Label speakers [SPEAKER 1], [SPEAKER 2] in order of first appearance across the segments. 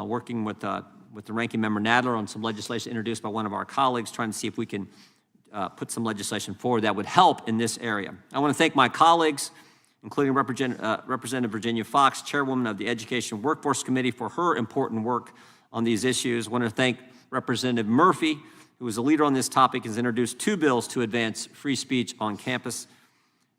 [SPEAKER 1] working with the ranking member Nadell on some legislation introduced by one of our colleagues, trying to see if we can put some legislation forward that would help in this area. I want to thank my colleagues, including Representative Virginia Fox, Chairwoman of the Education Workforce Committee, for her important work on these issues. I want to thank Representative Murphy, who is a leader on this topic, has introduced 2 bills to advance free speech on campus,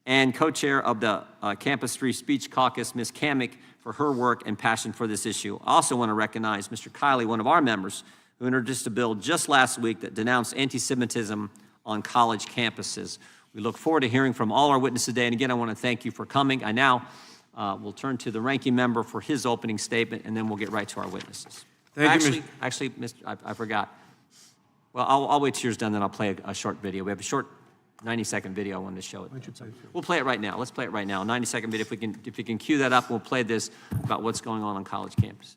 [SPEAKER 1] and co-chair of the Campus Free Speech Caucus, Ms. Kamick, for her work and passion for this issue. I also want to recognize Mr. Kiley, one of our members, who introduced a bill just last week that denounced anti-Semitism on college campuses. We look forward to hearing from all our witnesses today. And again, I want to thank you for coming. I now will turn to the ranking member for his opening statement, and then we'll get right to our witnesses. Actually, Mr. I forgot. Well, I'll wait till yours done, then I'll play a short video. We have a short 90-second video I wanted to show it. We'll play it right now. Let's play it right now. A 90-second video. If we can cue that up, we'll play this about what's going on college campuses.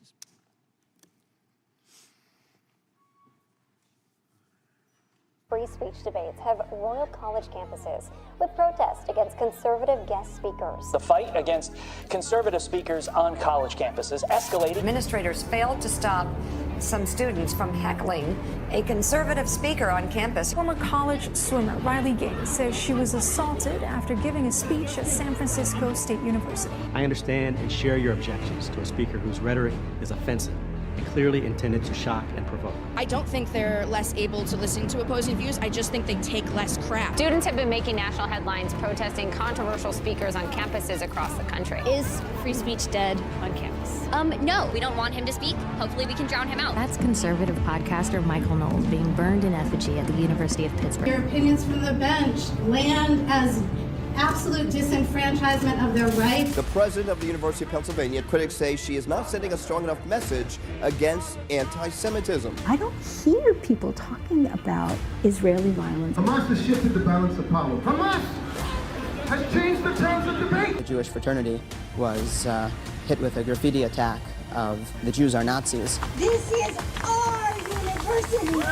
[SPEAKER 2] Free speech debates have roiled college campuses with protests against conservative guest speakers.
[SPEAKER 3] The fight against conservative speakers on college campuses escalated.
[SPEAKER 4] Administrators failed to stop some students from heckling a conservative speaker on campus.
[SPEAKER 5] Former college swimmer Riley Gaines says she was assaulted after giving a speech at San Francisco State University.
[SPEAKER 6] I understand and share your objections to a speaker whose rhetoric is offensive and clearly intended to shock and provoke.
[SPEAKER 7] I don't think they're less able to listen to opposing views. I just think they take less crap.
[SPEAKER 8] Students have been making national headlines protesting controversial speakers on campuses across the country.
[SPEAKER 7] Is free speech dead on campus?
[SPEAKER 8] No, we don't want him to speak. Hopefully we can drown him out.
[SPEAKER 9] That's conservative podcaster Michael Knowles being burned in effigy at the University of Pittsburgh.
[SPEAKER 10] Your opinions from the bench land as absolute disenfranchisement of their rights.
[SPEAKER 11] The president of the University of Pennsylvania, critics say she is not sending a strong enough message against anti-Semitism.
[SPEAKER 12] I don't hear people talking about Israeli violence.
[SPEAKER 13] Hamas has shifted the balance of power. Hamas has changed the terms of debate.
[SPEAKER 14] The Jewish fraternity was hit with a graffiti attack of "The Jews are Nazis."
[SPEAKER 10] This is our university.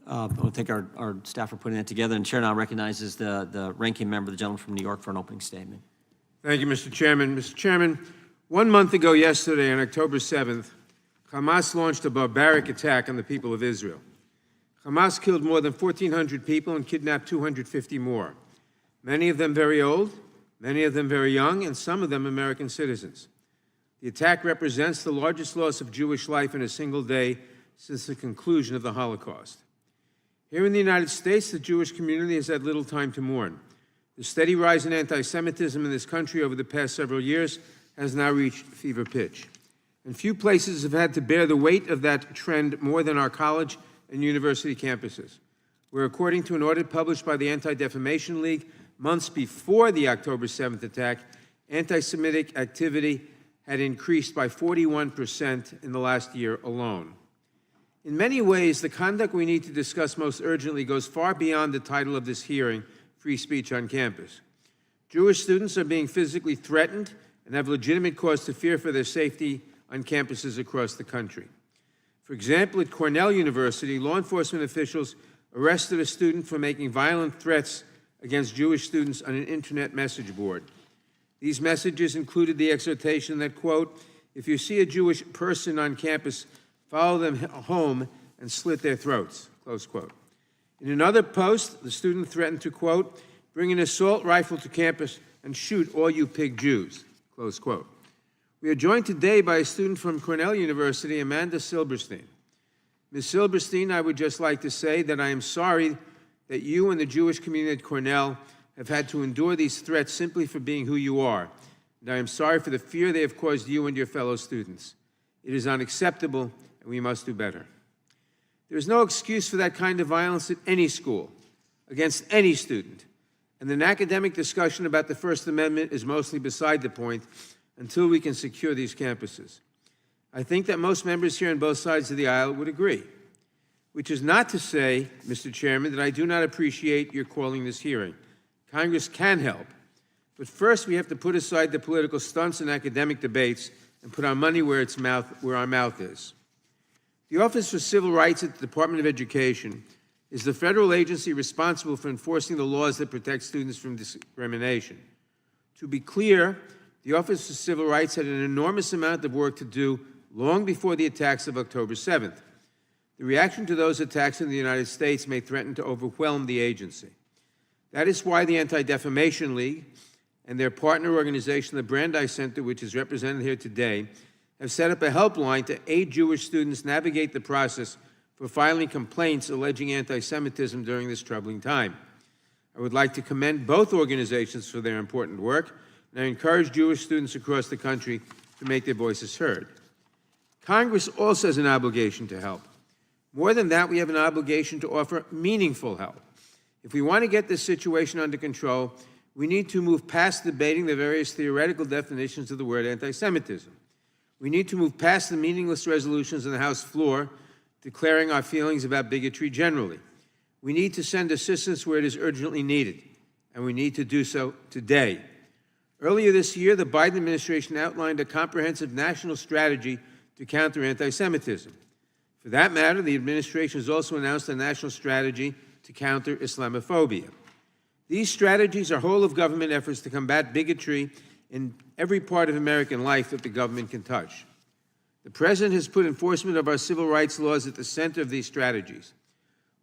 [SPEAKER 1] I want to thank our staff for putting that together. And Chair now recognizes the ranking member, the gentleman from New York, for an opening statement.
[SPEAKER 15] Thank you, Mr. Chairman. Mr. Chairman, 1 month ago yesterday, on October 7th, Hamas launched a barbaric attack on the people of Israel. Hamas killed more than 1,400 people and kidnapped 250 more, many of them very old, many of them very young, and some of them American citizens. The attack represents the largest loss of Jewish life in a single day since the conclusion of the Holocaust. Here in the United States, the Jewish community has had little time to mourn. The steady rise in anti-Semitism in this country over the past several years has now reached fever pitch. And few places have had to bear the weight of that trend more than our college and university campuses, where, according to an audit published by the Anti-Defamation League months before the October 7th attack, anti-Semitic activity had increased by 41% in the last year alone. In many ways, the conduct we need to discuss most urgently goes far beyond the title of this hearing, Free Speech on Campus. Jewish students are being physically threatened and have legitimate cause to fear for their safety on campuses across the country. For example, at Cornell University, law enforcement officials arrested a student for making violent threats against Jewish students on an internet message board. These messages included the exhortation that, quote, "If you see a Jewish person on campus, follow them home and slit their throats," close quote. In another post, the student threatened to, quote, "bring an assault rifle to campus and shoot all you pig Jews," close quote. We are joined today by a student from Cornell University, Amanda Silverstein. Ms. Silverstein, I would just like to say that I am sorry that you and the Jewish community at Cornell have had to endure these threats simply for being who you are. And I am sorry for the fear they have caused you and your fellow students. It is unacceptable, and we must do better. There is no excuse for that kind of violence at any school, against any student. And an academic discussion about the First Amendment is mostly beside the point until we can secure these campuses. I think that most members here on both sides of the aisle would agree, which is not to say, Mr. Chairman, that I do not appreciate your calling this hearing. Congress can help. But first, we have to put aside the political stunts and academic debates and put our money where our mouth is. The Office for Civil Rights at the Department of Education is the federal agency responsible for enforcing the laws that protect students from discrimination. To be clear, the Office of Civil Rights had an enormous amount of work to do long before the attacks of October 7th. The reaction to those attacks in the United States may threaten to overwhelm the agency. That is why the Anti-Defamation League and their partner organization, the Brandeis Center, which is represented here today, have set up a helpline to aid Jewish students navigate the process for filing complaints alleging anti-Semitism during this troubling time. I would like to commend both organizations for their important work, and I encourage Jewish students across the country to make their voices heard. Congress also has an obligation to help. More than that, we have an obligation to offer meaningful help. If we want to get this situation under control, we need to move past debating the various theoretical definitions of the word anti-Semitism. We need to move past the meaningless resolutions on the House floor declaring our feelings about bigotry generally. We need to send assistance where it is urgently needed, and we need to do so today. Earlier this year, the Biden administration outlined a comprehensive national strategy to counter anti-Semitism. For that matter, the administration has also announced a national strategy to counter Islamophobia. These strategies are whole-of-government efforts to combat bigotry in every part of American life that the government can touch. The President has put enforcement of our civil rights laws at the center of these strategies.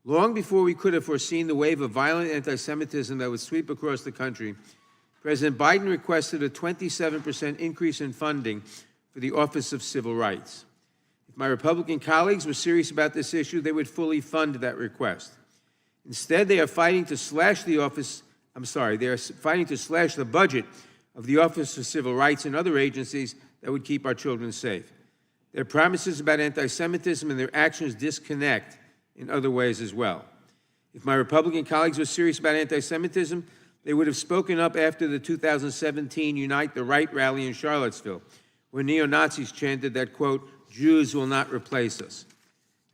[SPEAKER 15] Long before we could have foreseen the wave of violent anti-Semitism that would sweep across the country, President Biden requested a 27% increase in funding for the Office of Civil Rights. If my Republican colleagues were serious about this issue, they would fully fund that request. Instead, they are fighting to slash the budget of the Office of Civil Rights and other agencies that would keep our children safe. Their promises about anti-Semitism and their actions disconnect in other ways as well. If my Republican colleagues were serious about anti-Semitism, they would have spoken up after the 2017 Unite the Right rally in Charlottesville, where neo-Nazis chanted that, quote, Jews will not replace us.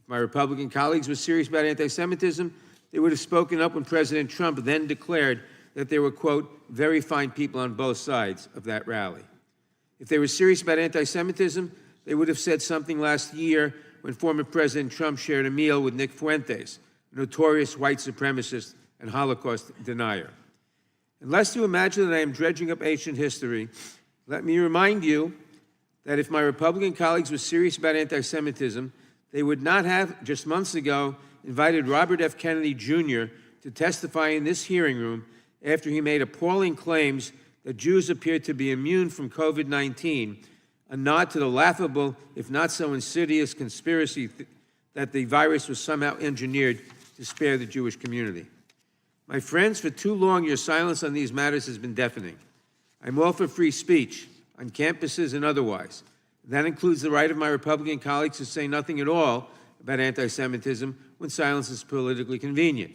[SPEAKER 15] If my Republican colleagues were serious about anti-Semitism, they would have spoken up when President Trump then declared that there were, quote, very fine people on both sides of that rally. If they were serious about anti-Semitism, they would have said something last year when former President Trump shared a meal with Nick Fuentes, a notorious white supremacist and Holocaust denier. And lest you imagine that I am dredging up ancient history, let me remind you that if my Republican colleagues were serious about anti-Semitism, they would not have, just months ago, invited Robert F. Kennedy Jr. to testify in this hearing room after he made appalling claims that Jews appeared to be immune from COVID-19, a nod to the laughable, if not so insidious, conspiracy that the virus was somehow engineered to spare the Jewish community. My friends, for too long, your silence on these matters has been deafening. I'm all for free speech, on campuses and otherwise. That includes the right of my Republican colleagues to say nothing at all about anti-Semitism when silence is politically convenient,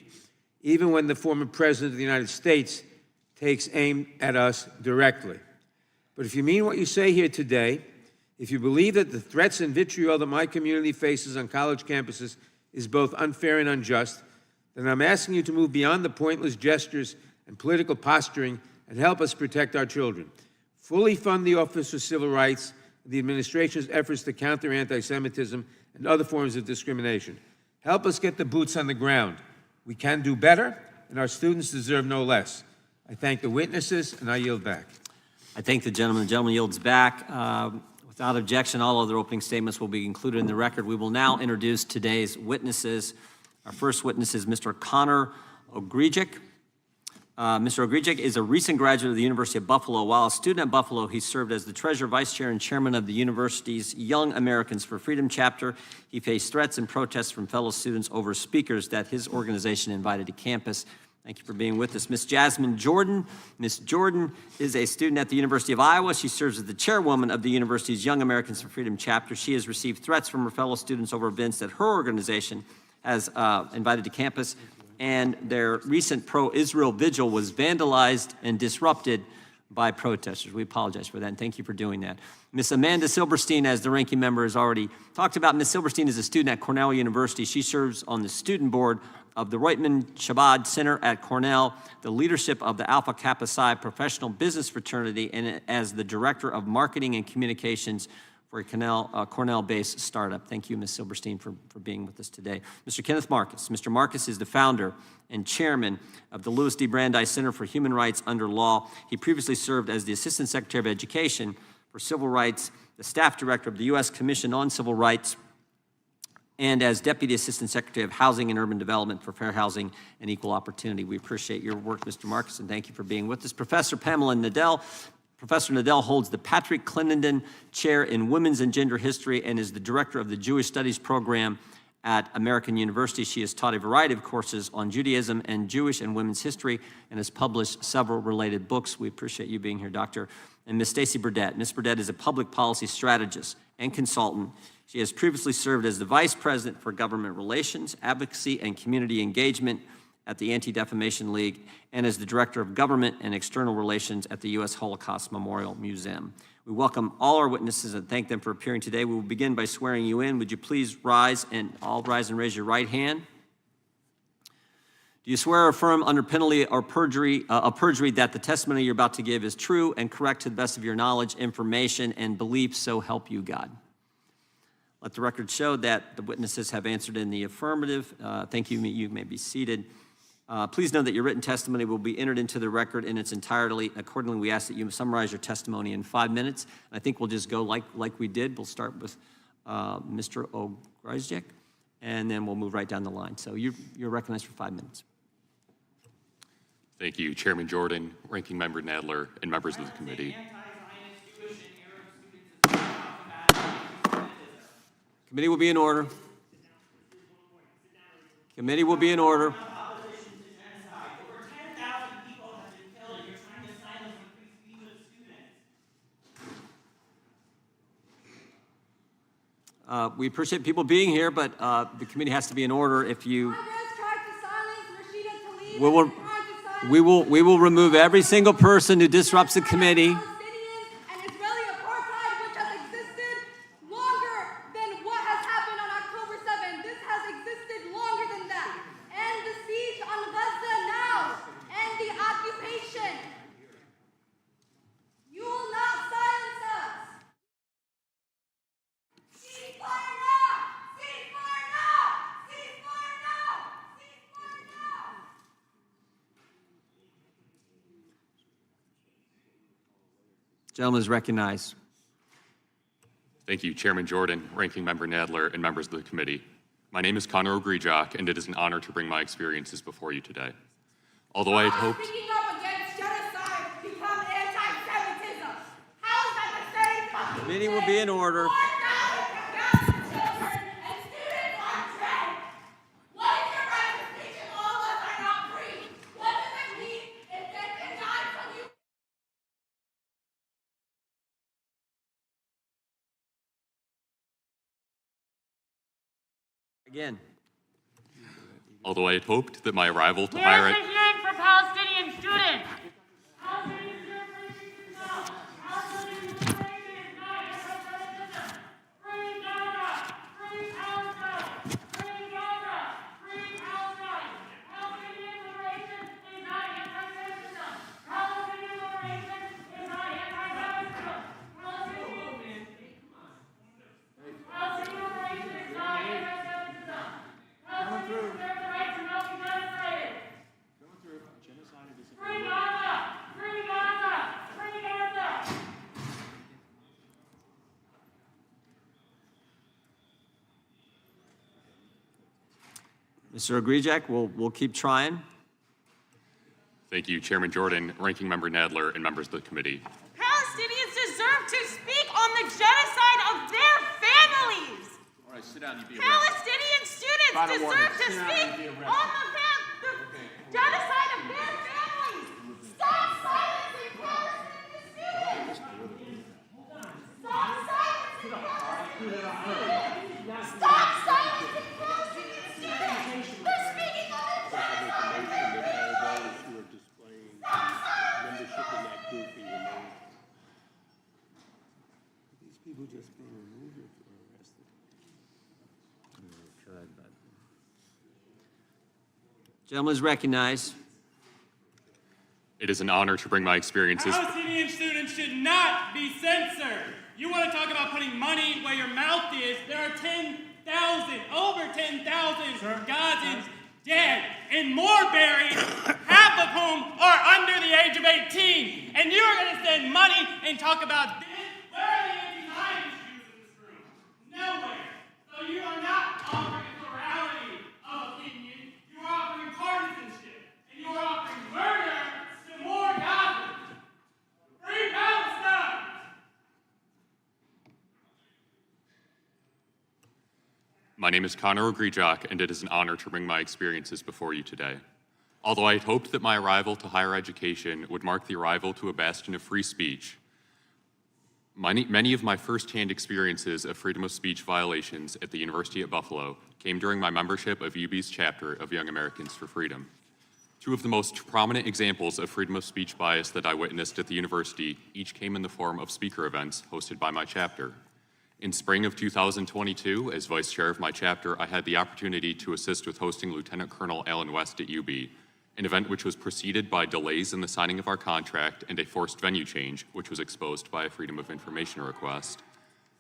[SPEAKER 15] even when the former President of the United States takes aim at us directly. But if you mean what you say here today, if you believe that the threats and vitriol that my community faces on college campuses is both unfair and unjust, then I'm asking you to move beyond the pointless gestures and political posturing and help us protect our children. Fully fund the Office of Civil Rights and the administration's efforts to counter anti-Semitism and other forms of discrimination. Help us get the boots on the ground. We can do better, and our students deserve no less. I thank the witnesses, and I yield back.
[SPEAKER 1] I thank the gentleman. The gentleman yields back. Without objection, all other opening statements will be included in the record. We will now introduce today's witnesses. Our first witness is Mr. Connor Ogrijic. Mr. Ogrijic is a recent graduate of the University of Buffalo. While a student at Buffalo, he served as the treasurer, vice chair, and chairman of the university's Young Americans for Freedom chapter. He faced threats and protests from fellow students over speakers that his organization invited to campus. Thank you for being with us. Ms. Jasmine Jordan. Ms. Jordan is a student at the University of Iowa. She serves as the chairwoman of the university's Young Americans for Freedom chapter. She has received threats from her fellow students over events that her organization has invited to campus, and their recent pro-Israel vigil was vandalized and disrupted by protesters. We apologize for that, and thank you for doing that. Ms. Amanda Silverstein, as the ranking member has already talked about, Ms. Silverstein is a student at Cornell University. She serves on the student board of the Reutemann Chabad Center at Cornell, the leadership of the Alpha Kappa Psi professional business fraternity, and as the director of marketing and communications for a Cornell-based startup. Thank you, Ms. Silverstein, for being with us today. Mr. Kenneth Marcus. Mr. Marcus is the founder and chairman of the Louis D. Brandeis Center for Human Rights Under Law. He previously served as the Assistant Secretary of Education for Civil Rights, the staff director of the U.S. Commission on Civil Rights, and as Deputy Assistant Secretary of Housing and Urban Development for Fair Housing and Equal Opportunity. We appreciate your work, Mr. Marcus, and thank you for being with us. Professor Pamela Nadell. Professor Nadell holds the Patrick Clenenden Chair in Women's and Gender History and is the director of the Jewish Studies program at American University. She has taught a variety of courses on Judaism and Jewish and women's history and has published several related books. We appreciate you being here, Doctor. And Ms. Stacy Burdett. Ms. Burdett is a public policy strategist and consultant. She has previously served as the Vice President for Government Relations, Advocacy, and Community Engagement at the Anti-Defamation League, and as the Director of Government and External Relations at the U.S. Holocaust Memorial Museum. We welcome all our witnesses and thank them for appearing today. We will begin by swearing you in. Would you please rise and raise your right hand? Do you swear or affirm under penalty of perjury that the testimony you're about to give is true and correct to the best of your knowledge, information, and belief, so help you God? Let the record show that the witnesses have answered in the affirmative. Thank you. You may be seated. Please know that your written testimony will be entered into the record in its entirety. Accordingly, we ask that you summarize your testimony in 5 minutes. I think we'll just go like we did. We'll start with Mr. Ogryziak, and then we'll move right down the line. So you're recognized for 5 minutes.
[SPEAKER 16] Thank you, Chairman Jordan, Ranking Member Nadler, and members of the committee.
[SPEAKER 1] Committee will be in order. Committee will be in order. We appreciate people being here, but the committee has to be in order. If you, we will remove every single person who disrupts the committee. Gentleman is recognized.
[SPEAKER 16] Thank you, Chairman Jordan, Ranking Member Nadler, and members of the committee. My name is Connor Ogryziak, and it is an honor to bring my experiences before you today. Although I had hoped...
[SPEAKER 17] Speaking up against genocide become anti-Semitism. How is that the same?
[SPEAKER 1] Meeting will be in order. Again.
[SPEAKER 16] Although I had hoped that my arrival to
[SPEAKER 17] Here's
[SPEAKER 16] higher...
[SPEAKER 17] a hearing for Palestinian students.
[SPEAKER 1] Mr. Ogryziak, we'll keep trying.
[SPEAKER 16] Thank you, Chairman Jordan, Ranking Member Nadler, and members of the committee.
[SPEAKER 17] Palestinians deserve to speak on the genocide of their families.
[SPEAKER 18] All right, sit down. You be
[SPEAKER 17] Palestinian students deserve to speak on the genocide of their families. Stop silencing Palestinian students. Stop silencing Palestinian students. Stop silencing Palestinian students. They're speaking on the genocide.
[SPEAKER 18] membership in that group in your name. These people just being removed or arrested?
[SPEAKER 1] Could, but... Gentleman is recognized.
[SPEAKER 16] It is an honor to bring my experiences.
[SPEAKER 19] Palestinian students should not be censored. You want to talk about putting money where your mouth is? There are 10,000, over 10,000 Gazans dead and more buried, half of whom are under the age of 18. And you're going to send money and talk about this? Where are the anti-Zionist Jews in this room? Nowhere. So you are not offering a plurality of opinion. You are offering partisanship. And you are offering murder to more Gazans. Free Palestine!
[SPEAKER 16] My name is Connor Ogrejock, and it is an honor to bring my experiences before you today. Although I had hoped that my arrival to higher education would mark the arrival to a bastion of free speech, many of my firsthand experiences of freedom of speech violations at the University at Buffalo came during my membership of UB's chapter of Young Americans for Freedom. Two of the most prominent examples of freedom of speech bias that I witnessed at the university each came in the form of speaker events hosted by my chapter. In spring of 2022, as vice chair of my chapter, I had the opportunity to assist with hosting Lieutenant Colonel Alan West at UB, an event which was preceded by delays in the signing of our contract and a forced venue change, which was exposed by a Freedom of Information request.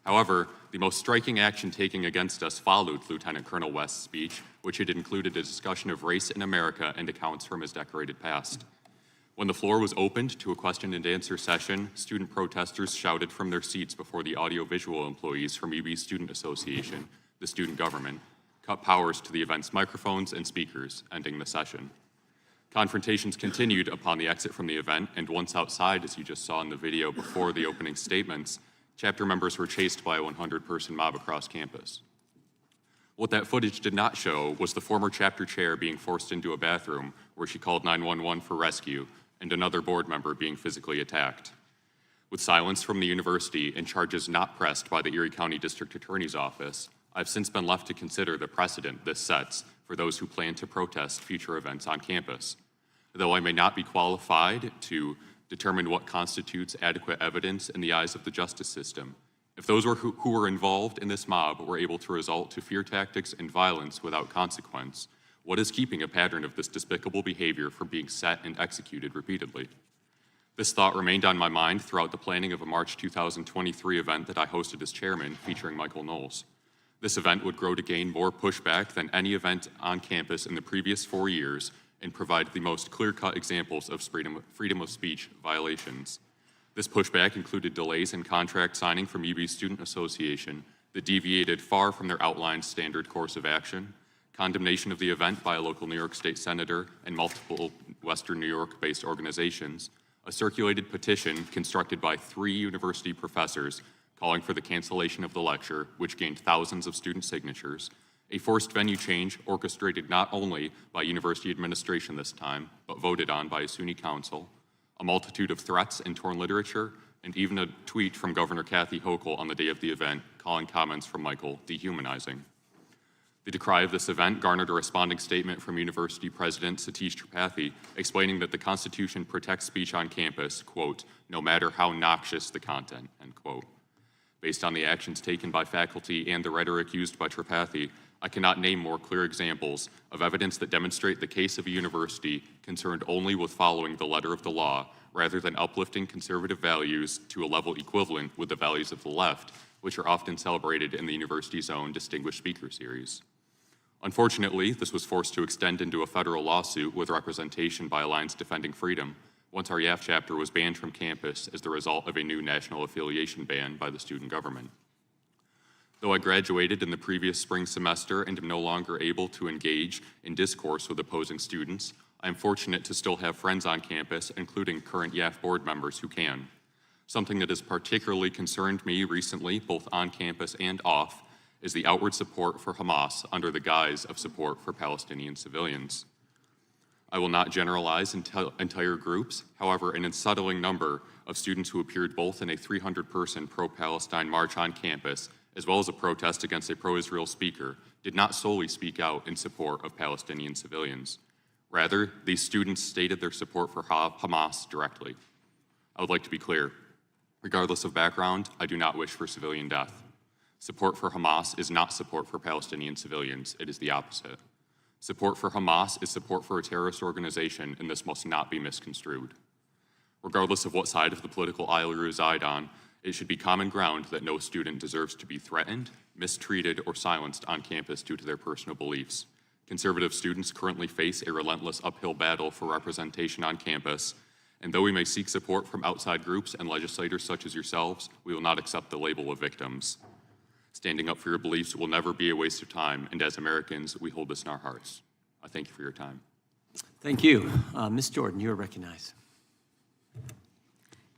[SPEAKER 16] However, the most striking action taken against us followed Lieutenant Colonel West's speech, which had included a discussion of race in America and accounts from his decorated past. When the floor was opened to a question and answer session, student protesters shouted from their seats before the audiovisual employees from UB's Student Association, the student government, cut powers to the event's microphones and speakers, ending the session. Confrontations continued upon the exit from the event, and once outside, as you just saw in the video before the opening statements, chapter members were chased by a 100-person mob across campus. What that footage did not show was the former chapter chair being forced into a bathroom where she called 911 for rescue, and another board member being physically attacked. With silence from the university and charges not pressed by the Erie County District Attorney's Office, I've since been left to consider the precedent this sets for those who plan to protest future events on campus. Though I may not be qualified to determine what constitutes adequate evidence in the eyes of the justice system, if those who were involved in this mob were able to resort to fear tactics and violence without consequence, what is keeping a pattern of this despicable behavior from being set and executed repeatedly? This thought remained on my mind throughout the planning of a March 2023 event that I hosted as chairman featuring Michael Knowles. This event would grow to gain more pushback than any event on campus in the previous 4 years and provide the most clear-cut examples of freedom of speech violations. This pushback included delays in contract signing from UB's Student Association that deviated far from their outlined standard course of action, condemnation of the event by a local New York State senator and multiple Western New York-based organizations, a circulated petition constructed by 3 university professors calling for the cancellation of the lecture, which gained thousands of student signatures, a forced venue change orchestrated not only by university administration this time, but voted on by a SUNY council, a multitude of threats and torn literature, and even a tweet from Governor Kathy Hochul on the day of the event calling comments from Michael dehumanizing. The decry of this event garnered a responding statement from University President Satish Tripathi explaining that the Constitution protects speech on campus, quote, no matter how noxious the content, end quote. Based on the actions taken by faculty and the rhetoric used by Tripathi, I cannot name more clear examples of evidence that demonstrate the case of a university concerned only with following the letter of the law rather than uplifting conservative values to a level equivalent with the values of the left, which are often celebrated in the university's own Distinguished Speaker Series. Unfortunately, this was forced to extend into a federal lawsuit with representation by Alliance Defending Freedom once our YAF chapter was banned from campus as the result of a new national affiliation ban by the student government. Though I graduated in the previous spring semester and am no longer able to engage in discourse with opposing students, I am fortunate to still have friends on campus, including current YAF board members who can. Something that has particularly concerned me recently, both on campus and off, is the outward support for Hamas under the guise of support for Palestinian civilians. I will not generalize entire groups. However, an unsettling number of students who appeared both in a 300-person pro-Palestine march on campus, as well as a protest against a pro-Israel speaker, did not solely speak out in support of Palestinian civilians. Rather, these students stated their support for Hamas directly. I would like to be clear. Regardless of background, I do not wish for civilian death. Support for Hamas is not support for Palestinian civilians. It is the opposite. Support for Hamas is support for a terrorist organization, and this must not be misconstrued. Regardless of what side of the political aisle you reside on, it should be common ground that no student deserves to be threatened, mistreated, or silenced on campus due to their personal beliefs. Conservative students currently face a relentless uphill battle for representation on campus, and though we may seek support from outside groups and legislators such as yourselves, we will not accept the label of victims. Standing up for your beliefs will never be a waste of time, and as Americans, we hold this in our hearts. I thank you for your time.
[SPEAKER 1] Thank you. Ms. Jordan, you are recognized.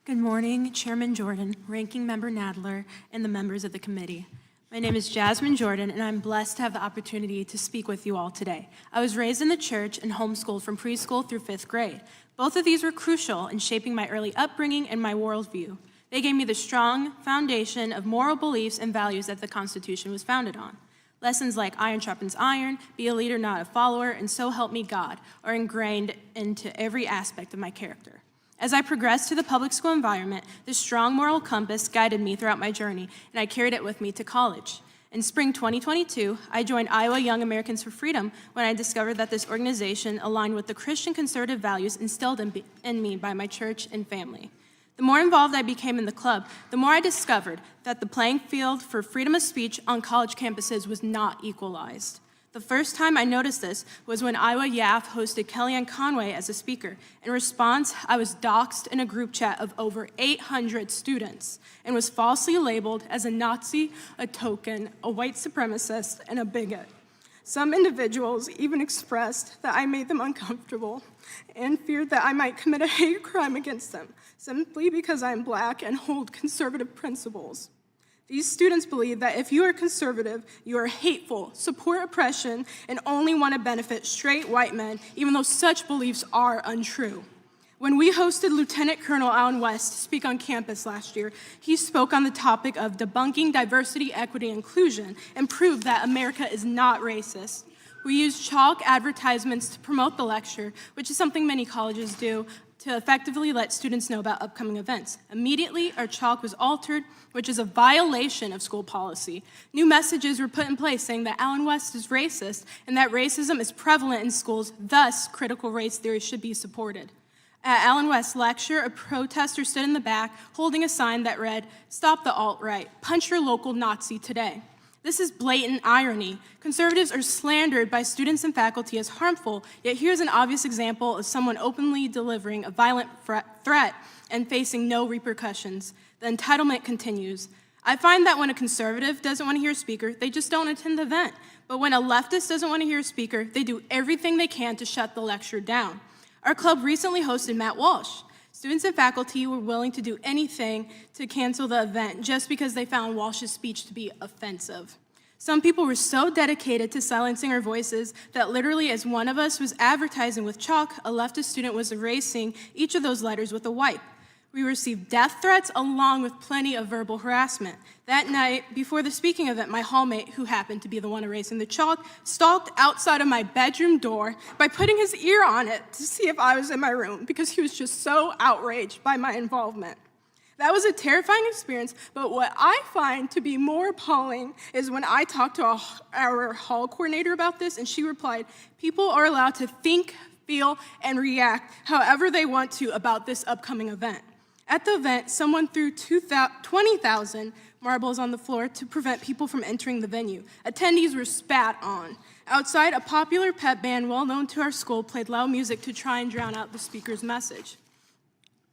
[SPEAKER 20] Good morning, Chairman Jordan, Ranking Member Nadler, and the members of the committee. My name is Jasmine Jordan, and I'm blessed to have the opportunity to speak with you all today. I was raised in the church and homeschooled from preschool through 5th grade. Both of these were crucial in shaping my early upbringing and my worldview. They gave me the strong foundation of moral beliefs and values that the Constitution was founded on. Lessons like iron sharpens iron, be a leader, not a follower, and so help me God are ingrained into every aspect of my character. As I progressed to the public school environment, this strong moral compass guided me throughout my journey, and I carried it with me to college. In spring 2022, I joined Iowa Young Americans for Freedom when I discovered that this organization aligned with the Christian conservative values instilled in me by my church and family. The more involved I became in the club, the more I discovered that the playing field for freedom of speech on college campuses was not equalized. The first time I noticed this was when Iowa YAF hosted Kellyanne Conway as a speaker. In response, I was doxxed in a group chat of over 800 students and was falsely labeled as a Nazi, a token, a white supremacist, and a bigot. Some individuals even expressed that I made them uncomfortable and feared that I might commit a hate crime against them, simply because I am Black and hold conservative principles. These students believe that if you are conservative, you are hateful, support oppression, and only want to benefit straight white men, even though such beliefs are untrue. When we hosted Lieutenant Colonel Allen West to speak on campus last year, he spoke on the topic of debunking diversity, equity, and inclusion, and proved that America is not racist. We used chalk advertisements to promote the lecture, which is something many colleges do, to effectively let students know about upcoming events. Immediately, our chalk was altered, which is a violation of school policy. New messages were put in place saying that Allen West is racist and that racism is prevalent in schools, thus critical race theory should be supported. At Allen West's lecture, a protester stood in the back holding a sign that read, "Stop the alt-right, punch your local Nazi today." This is blatant irony. Conservatives are slandered by students and faculty as harmful, yet here's an obvious example of someone openly delivering a violent threat and facing no repercussions. The entitlement continues. I find that when a conservative doesn't want to hear a speaker, they just don't attend the event. But when a leftist doesn't want to hear a speaker, they do everything they can to shut the lecture down. Our club recently hosted Matt Walsh. Students and faculty were willing to do anything to cancel the event just because they found Walsh's speech to be offensive. Some people were so dedicated to silencing our voices that literally as one of us was advertising with chalk, a leftist student was erasing each of those letters with a wipe. We received death threats along with plenty of verbal harassment. That night, before the speaking event, my hallmate, who happened to be the one erasing the chalk, stalked outside of my bedroom door by putting his ear on it to see if I was in my room because he was just so outraged by my involvement. That was a terrifying experience, but what I find to be more appalling is when I talked to our hall coordinator about this, and she replied, "People are allowed to think, feel, and react however they want to about this upcoming event." At the event, someone threw 20,000 marbles on the floor to prevent people from entering the venue. Attendees were spat on. Outside, a popular pep band well known to our school played loud music to try and drown out the speaker's message.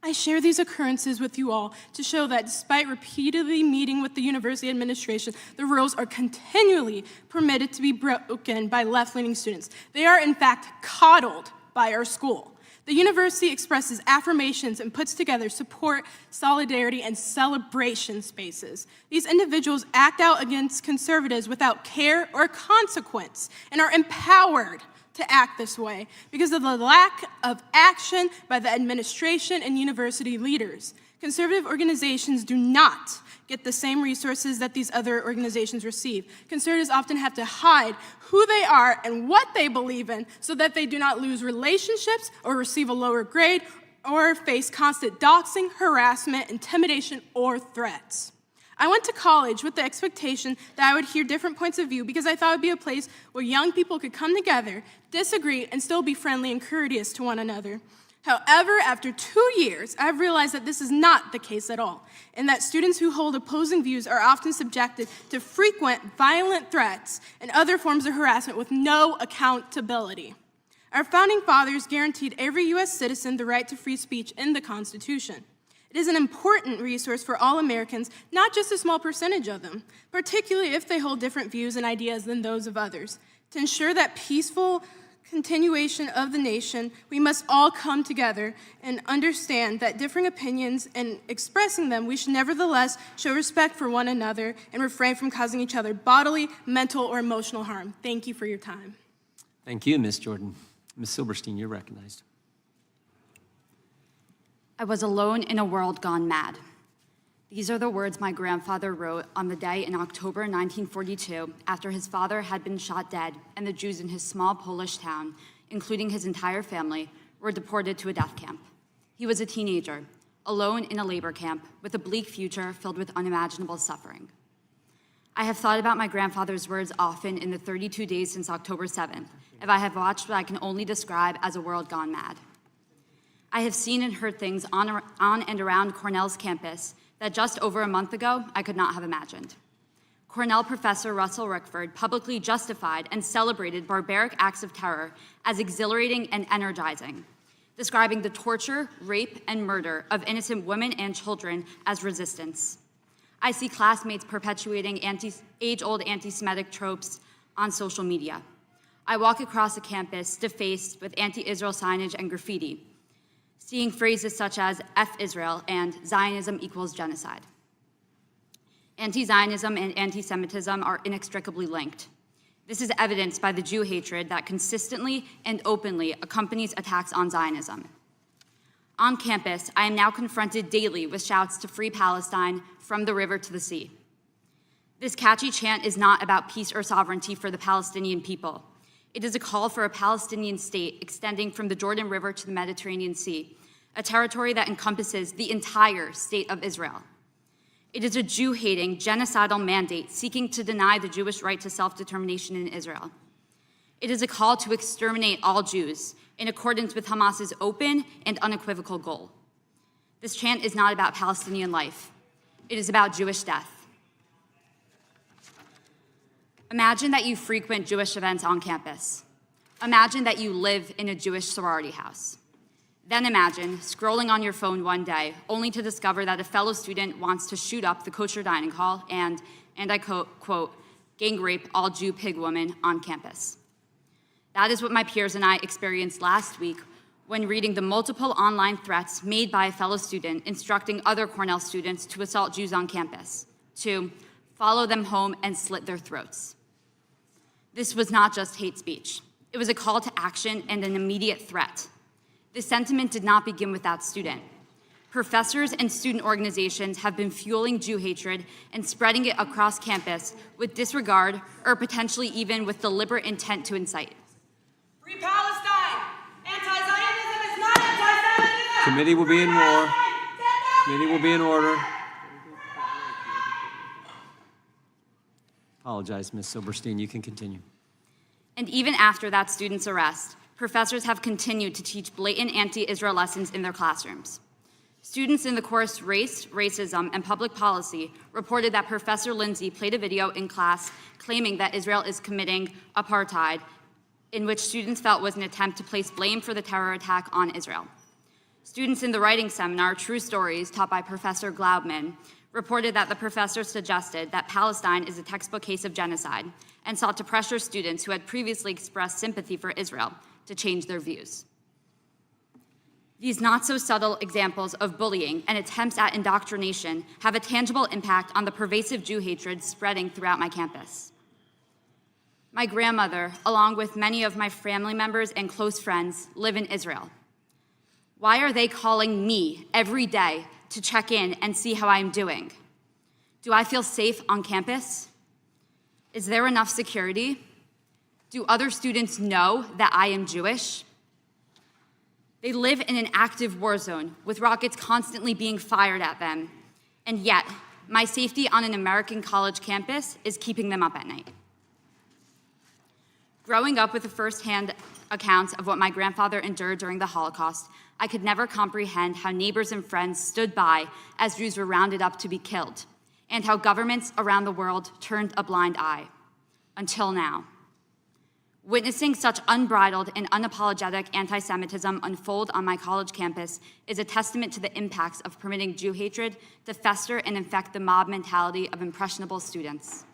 [SPEAKER 20] I share these occurrences with you all to show that despite repeatedly meeting with the university administration, the rules are continually permitted to be broken by left-leaning students. They are, in fact, coddled by our school. The university expresses affirmations and puts together support, solidarity, and celebration spaces. These individuals act out against conservatives without care or consequence and are empowered to act this way because of the lack of action by the administration and university leaders. Conservative organizations do not get the same resources that these other organizations receive. Conservatives often have to hide who they are and what they believe in so that they do not lose relationships or receive a lower grade or face constant doxing, harassment, intimidation, or threats. I went to college with the expectation that I would hear different points of view because I thought it would be a place where young people could come together, disagree, and still be friendly and courteous to one another. However, after 2 years, I've realized that this is not the case at all, and that students who hold opposing views are often subjected to frequent violent threats and other forms of harassment with no accountability. Our founding fathers guaranteed every U.S. citizen the right to free speech in the Constitution. It is an important resource for all Americans, not just a small percentage of them, particularly if they hold different views and ideas than those of others. To ensure that peaceful continuation of the nation, we must all come together and understand that differing opinions and expressing them, we should nevertheless show respect for one another and refrain from causing each other bodily, mental, or emotional harm. Thank you for your time.
[SPEAKER 1] Thank you, Ms. Jordan. Ms. Silverstein, you're recognized.
[SPEAKER 21] I was alone in a world gone mad. These are the words my grandfather wrote on the day in October 1942 after his father had been shot dead and the Jews in his small Polish town, including his entire family, were deported to a death camp. He was a teenager, alone in a labor camp with a bleak future filled with unimaginable suffering. I have thought about my grandfather's words often in the 32 days since October 7th, if I have watched what I can only describe as a world gone mad. I have seen and heard things on and around Cornell's campus that just over a month ago, I could not have imagined. Cornell professor Russell Rickford publicly justified and celebrated barbaric acts of terror as exhilarating and energizing, describing the torture, rape, and murder of innocent women and children as resistance. I see classmates perpetuating age-old anti-Semitic tropes on social media. I walk across a campus defaced with anti-Israel signage and graffiti, seeing phrases such as F Israel and Zionism equals genocide. Anti-Zionism and anti-Semitism are inextricably linked. This is evidenced by the Jew hatred that consistently and openly accompanies attacks on Zionism. On campus, I am now confronted daily with shouts to free Palestine from the river to the sea. This catchy chant is not about peace or sovereignty for the Palestinian people. It is a call for a Palestinian state extending from the Jordan River to the Mediterranean Sea, a territory that encompasses the entire state of Israel. It is a Jew-hating, genocidal mandate seeking to deny the Jewish right to self-determination in Israel. It is a call to exterminate all Jews in accordance with Hamas's open and unequivocal goal. This chant is not about Palestinian life. It is about Jewish death. Imagine that you frequent Jewish events on campus. Imagine that you live in a Jewish sorority house. Then imagine scrolling on your phone one day, only to discover that a fellow student wants to shoot up the kosher dining hall and I quote, gang rape all Jew pig women on campus. That is what my peers and I experienced last week when reading the multiple online threats made by a fellow student instructing other Cornell students to assault Jews on campus, to follow them home and slit their throats. This was not just hate speech. It was a call to action and an immediate threat. This sentiment did not begin with that student. Professors and student organizations have been fueling Jew hatred and spreading it across campus with disregard or potentially even with deliberate intent to incite.
[SPEAKER 17] Free Palestine! Anti-Zionism is not anti-Semitism!
[SPEAKER 1] Committee will be in war. Committee will be in order. Apologize, Ms. Silverstein. You can continue.
[SPEAKER 21] And even after that student's arrest, professors have continued to teach blatant anti-Israel lessons in their classrooms. Students in the course Race, Racism, and Public Policy reported that Professor Lindsay played a video in class claiming that Israel is committing apartheid, in which students felt was an attempt to place blame for the terror attack on Israel. Students in the writing seminar, True Stories, taught by Professor Glaubman, reported that the professor suggested that Palestine is a textbook case of genocide and sought to pressure students who had previously expressed sympathy for Israel to change their views. These not-so-subtle examples of bullying and attempts at indoctrination have a tangible impact on the pervasive Jew hatred spreading throughout my campus. My grandmother, along with many of my family members and close friends, live in Israel. Why are they calling me every day to check in and see how I'm doing? Do I feel safe on campus? Is there enough security? Do other students know that I am Jewish? They live in an active war zone with rockets constantly being fired at them, and yet my safety on an American college campus is keeping them up at night. Growing up with a firsthand accounts of what my grandfather endured during the Holocaust, I could never comprehend how neighbors and friends stood by as Jews were rounded up to be killed, and how governments around the world turned a blind eye. Until now. Witnessing such unbridled and unapologetic anti-Semitism unfold on my college campus is a testament to the impacts of permitting Jew hatred to fester and infect the mob mentality of impressionable students.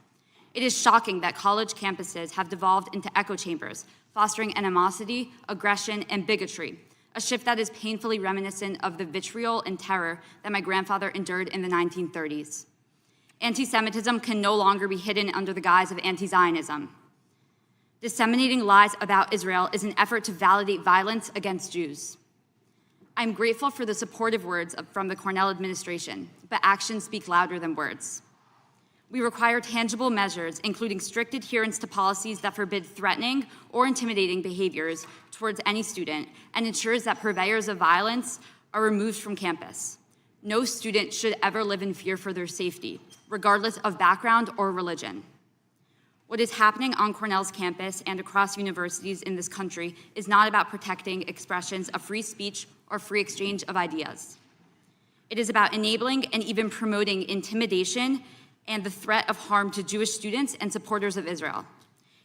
[SPEAKER 21] It is shocking that college campuses have devolved into echo chambers, fostering animosity, aggression, and bigotry, a shift that is painfully reminiscent of the vitriol and terror that my grandfather endured in the 1930s. Anti-Semitism can no longer be hidden under the guise of anti-Zionism. Disseminating lies about Israel is an effort to validate violence against Jews. I'm grateful for the supportive words from the Cornell administration, but actions speak louder than words. We require tangible measures, including strict adherence to policies that forbid threatening or intimidating behaviors towards any student, and ensures that purveyors of violence are removed from campus. No student should ever live in fear for their safety, regardless of background or religion. What is happening on Cornell's campus and across universities in this country is not about protecting expressions of free speech or free exchange of ideas. It is about enabling and even promoting intimidation and the threat of harm to Jewish students and supporters of Israel.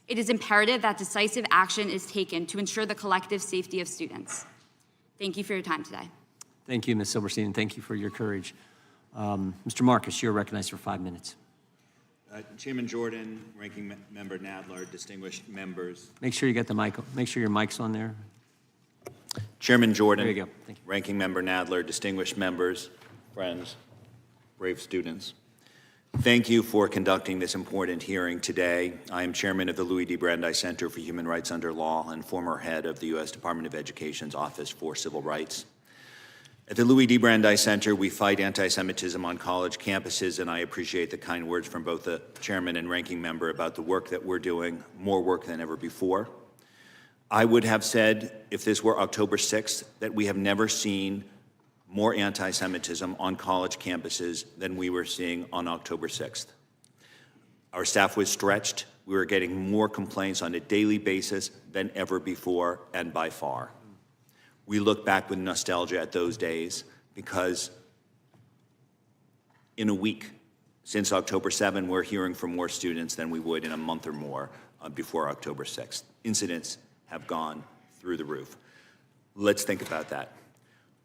[SPEAKER 21] It is imperative that decisive action is taken to ensure the collective safety of students. Thank you for your time today.
[SPEAKER 1] Thank you, Ms. Silverstein, and thank you for your courage. Mr. Marcus, you're recognized for 5 minutes.
[SPEAKER 2] Chairman Jordan, Ranking Member Nadler, distinguished members.
[SPEAKER 1] Make sure you get the mic. Make sure your mic's on there.
[SPEAKER 2] Chairman Jordan,
[SPEAKER 1] there you go. Thank you.
[SPEAKER 2] Ranking Member Nadler, distinguished members, friends, brave students. Thank you for conducting this important hearing today. I am chairman of the Louis D. Brandeis Center for Human Rights Under Law and former head of the U.S. Department of Education's Office for Civil Rights. At the Louis D. Brandeis Center, we fight anti-Semitism on college campuses, and I appreciate the kind words from both the chairman and ranking member about the work that we're doing, more work than ever before. I would have said, if this were October 6th, that we have never seen more anti-Semitism on college campuses than we were seeing on October 6th. Our staff was stretched. We were getting more complaints on a daily basis than ever before, and by far. We look back with nostalgia at those days because in a week since October 7, we're hearing from more students than we would in a month or more before October 6th. Incidents have gone through the roof. Let's think about that.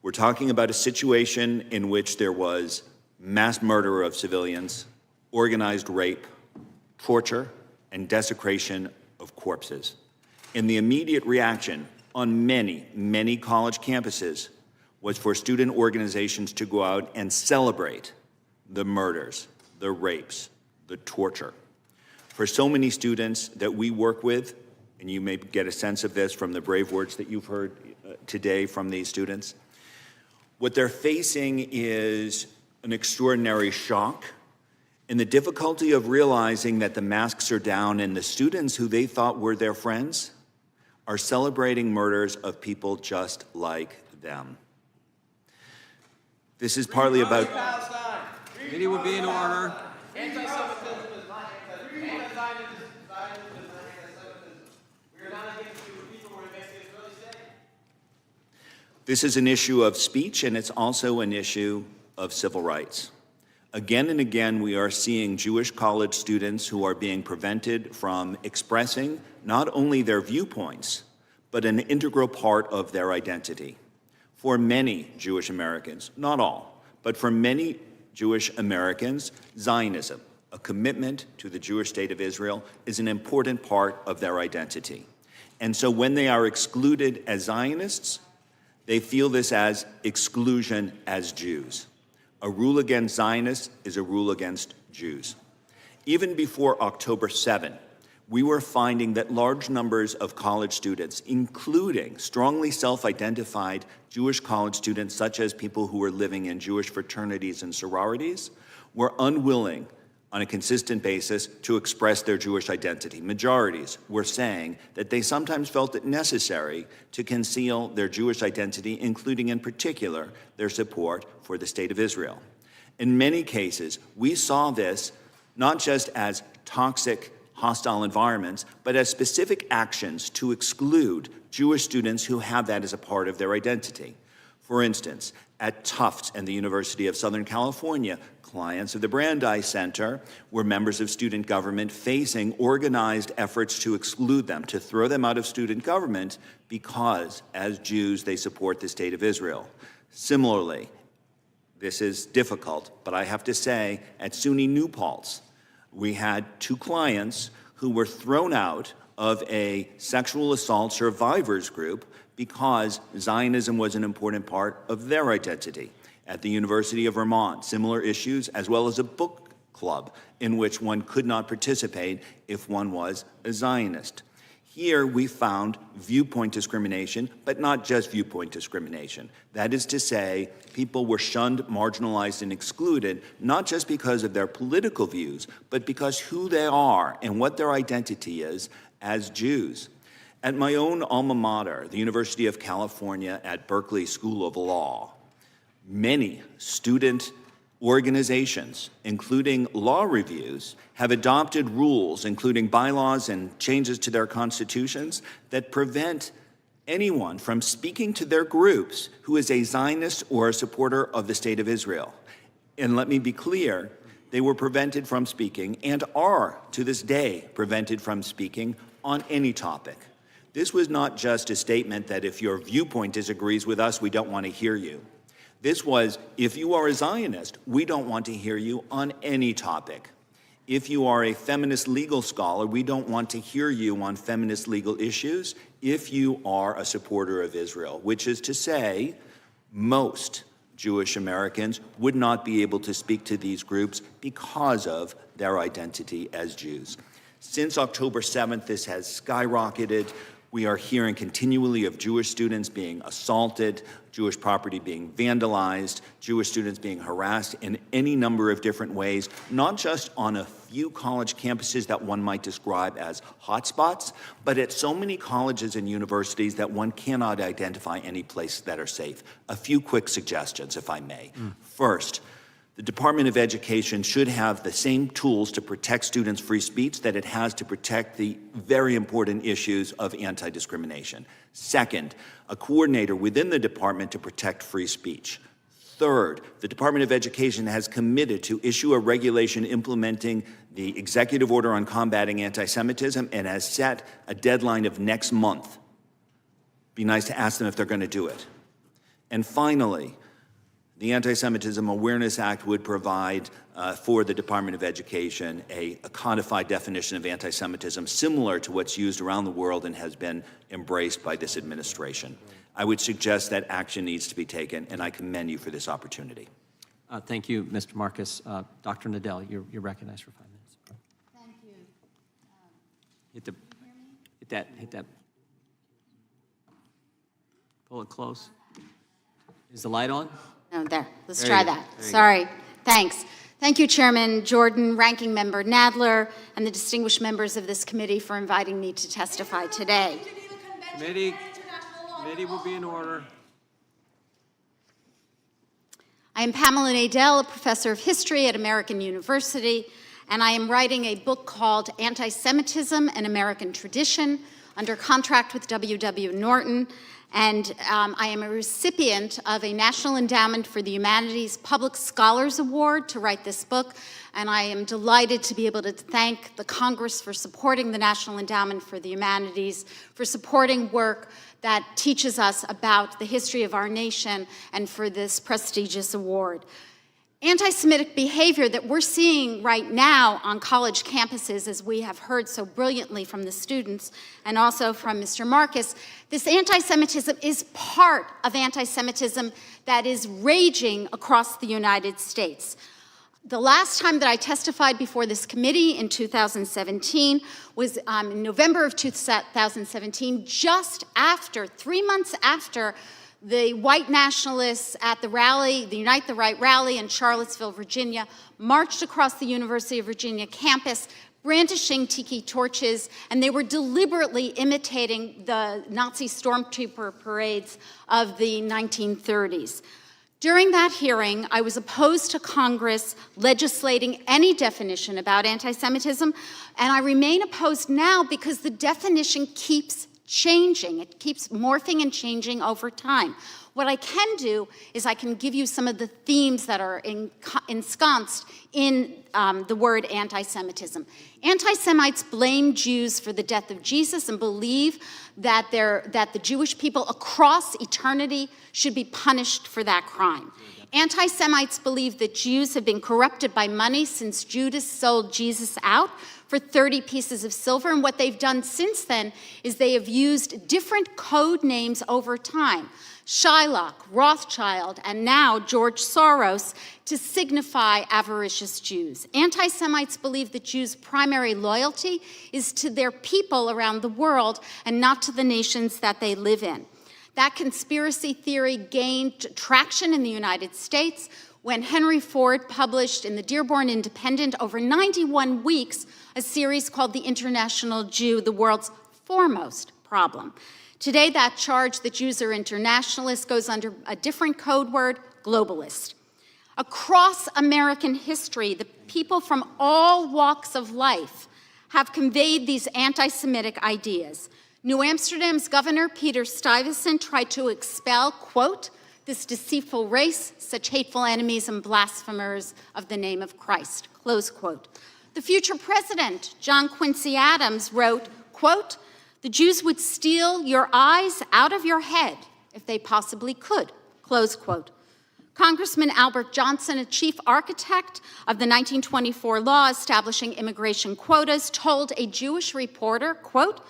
[SPEAKER 2] We're talking about a situation in which there was mass murder of civilians, organized rape, torture, and desecration of corpses. And the immediate reaction on many, many college campuses was for student organizations to go out and celebrate the murders, the rapes, the torture. For so many students that we work with, and you may get a sense of this from the brave words that you've heard today from these students, what they're facing is an extraordinary shock and the difficulty of realizing that the masks are down and the students who they thought were their friends are celebrating murders of people just like them. This is partly about...
[SPEAKER 1] Meeting will be in order.
[SPEAKER 13] Anti-Semitism is not anti-Zionism. We are not against you. People who are against the Israeli state.
[SPEAKER 2] This is an issue of speech, and it's also an issue of civil rights. Again and again, we are seeing Jewish college students who are being prevented from expressing not only their viewpoints, but an integral part of their identity. For many Jewish Americans, not all, but for many Jewish Americans, Zionism, a commitment to the Jewish state of Israel, is an important part of their identity. And so when they are excluded as Zionists, they feel this as exclusion as Jews. A rule against Zionists is a rule against Jews. Even before October 7, we were finding that large numbers of college students, including strongly self-identified Jewish college students, such as people who were living in Jewish fraternities and sororities, were unwilling on a consistent basis to express their Jewish identity. Majorities were saying that they sometimes felt it necessary to conceal their Jewish identity, including in particular their support for the state of Israel. In many cases, we saw this not just as toxic hostile environments, but as specific actions to exclude Jewish students who have that as a part of their identity. For instance, at Tufts and the University of Southern California, clients of the Brandeis Center were members of student government facing organized efforts to exclude them, to throw them out of student government because, as Jews, they support the State of Israel. Similarly, this is difficult, but I have to say, at SUNY New Paltz, we had 2 clients who were thrown out of a sexual assault survivors group because Zionism was an important part of their identity. At the University of Vermont, similar issues, as well as a book club in which one could not participate if one was a Zionist. Here we found viewpoint discrimination, but not just viewpoint discrimination. That is to say, people were shunned, marginalized, and excluded, not just because of their political views, but because who they are and what their identity is as Jews. At my own alma mater, the University of California at Berkeley School of Law, many student organizations, including law reviews, have adopted rules, including bylaws and changes to their constitutions, that prevent anyone from speaking to their groups who is a Zionist or a supporter of the State of Israel. And let me be clear, they were prevented from speaking and are, to this day, prevented from speaking on any topic. This was not just a statement that if your viewpoint disagrees with us, we don't want to hear you. This was, if you are a Zionist, we don't want to hear you on any topic. If you are a feminist legal scholar, we don't want to hear you on feminist legal issues if you are a supporter of Israel, which is to say, most Jewish Americans would not be able to speak to these groups because of their identity as Jews. Since October 7th, this has skyrocketed. We are hearing continually of Jewish students being assaulted, Jewish property being vandalized, Jewish students being harassed in any number of different ways, not just on a few college campuses that one might describe as hotspots, but at so many colleges and universities that one cannot identify any place that are safe. A few quick suggestions, if I may. First, the Department of Education should have the same tools to protect students' free speech that it has to protect the very important issues of anti-discrimination. Second, a coordinator within the department to protect free speech. Third, the Department of Education has committed to issue a regulation implementing the Executive Order on Combating Anti-Semitism and has set a deadline of next month. Be nice to ask them if they're going to do it. And finally, the Anti-Semitism Awareness Act would provide for the Department of Education a codified definition of anti-Semitism similar to what's used around the world and has been embraced by this administration. I would suggest that action needs to be taken, and I commend you for this opportunity.
[SPEAKER 1] Thank you, Mr. Marcus. Dr. Nadell, you're recognized for 5 minutes.
[SPEAKER 10] Thank you.
[SPEAKER 1] Hit that. Pull it close. Is the light on?
[SPEAKER 3] No, there. Let's
[SPEAKER 1] There
[SPEAKER 3] try
[SPEAKER 1] you go.
[SPEAKER 3] that.
[SPEAKER 1] There you
[SPEAKER 3] Sorry. Thanks. Thank you, Chairman Jordan, Ranking Member Nadler, and the distinguished members of this committee for inviting me to testify today.
[SPEAKER 1] Committee will be in order.
[SPEAKER 3] I am Pamela Nadell, a professor of history at American University, and I am writing a book called Anti-Semitism and American Tradition under contract with W.W. Norton. And I am a recipient of a National Endowment for the Humanities Public Scholars Award to write this book. And I am delighted to be able to thank the Congress for supporting the National Endowment for the Humanities, for supporting work that teaches us about the history of our nation, and for this prestigious award. Anti-Semitic behavior that we're seeing right now on college campuses, as we have heard so brilliantly from the students and also from Mr. Marcus, this anti-Semitism is part of anti-Semitism that is raging across the United States. The last time that I testified before this committee in 2017 was in November of 2017, just after, 3 months after, the white nationalists at the rally, the Unite the Right rally in Charlottesville, Virginia, marched across the University of Virginia campus, brandishing tiki torches, and they were deliberately imitating the Nazi stormtrooper parades of the 1930s. During that hearing, I was opposed to Congress legislating any definition about anti-Semitism, and I remain opposed now because the definition keeps changing. It keeps morphing and changing over time. What I can do is I can give you some of the themes that are ensconced in the word anti-Semitism. Anti-Semites blame Jews for the death of Jesus and believe that the Jewish people across eternity should be punished for that crime. Anti-Semites believe that Jews have been corrupted by money since Judas sold Jesus out for 30 pieces of silver, and what they've done since then is they have used different code names over time. Shylock, Rothschild, and now George Soros to signify avaricious Jews. Anti-Semites believe that Jews' primary loyalty is to their people around the world and not to the nations that they live in. That conspiracy theory gained traction in the United States when Henry Ford published in the Dearborn Independent over 91 weeks a series called The International Jew, the World's Foremost Problem. Today, that charge that Jews are internationalists goes under a different code word, globalist. Across American history, the people from all walks of life have conveyed these anti-Semitic ideas. New Amsterdam's governor, Peter Stuyvesant, tried to expel, quote, this deceitful race, such hateful enemies and blasphemers of the name of Christ, close quote. The future president, John Quincy Adams, wrote, quote, the Jews would steal your eyes out of your head if they possibly could, close quote. Congressman Albert Johnson, a chief architect of the 1924 law establishing immigration quotas, told a Jewish reporter, quote,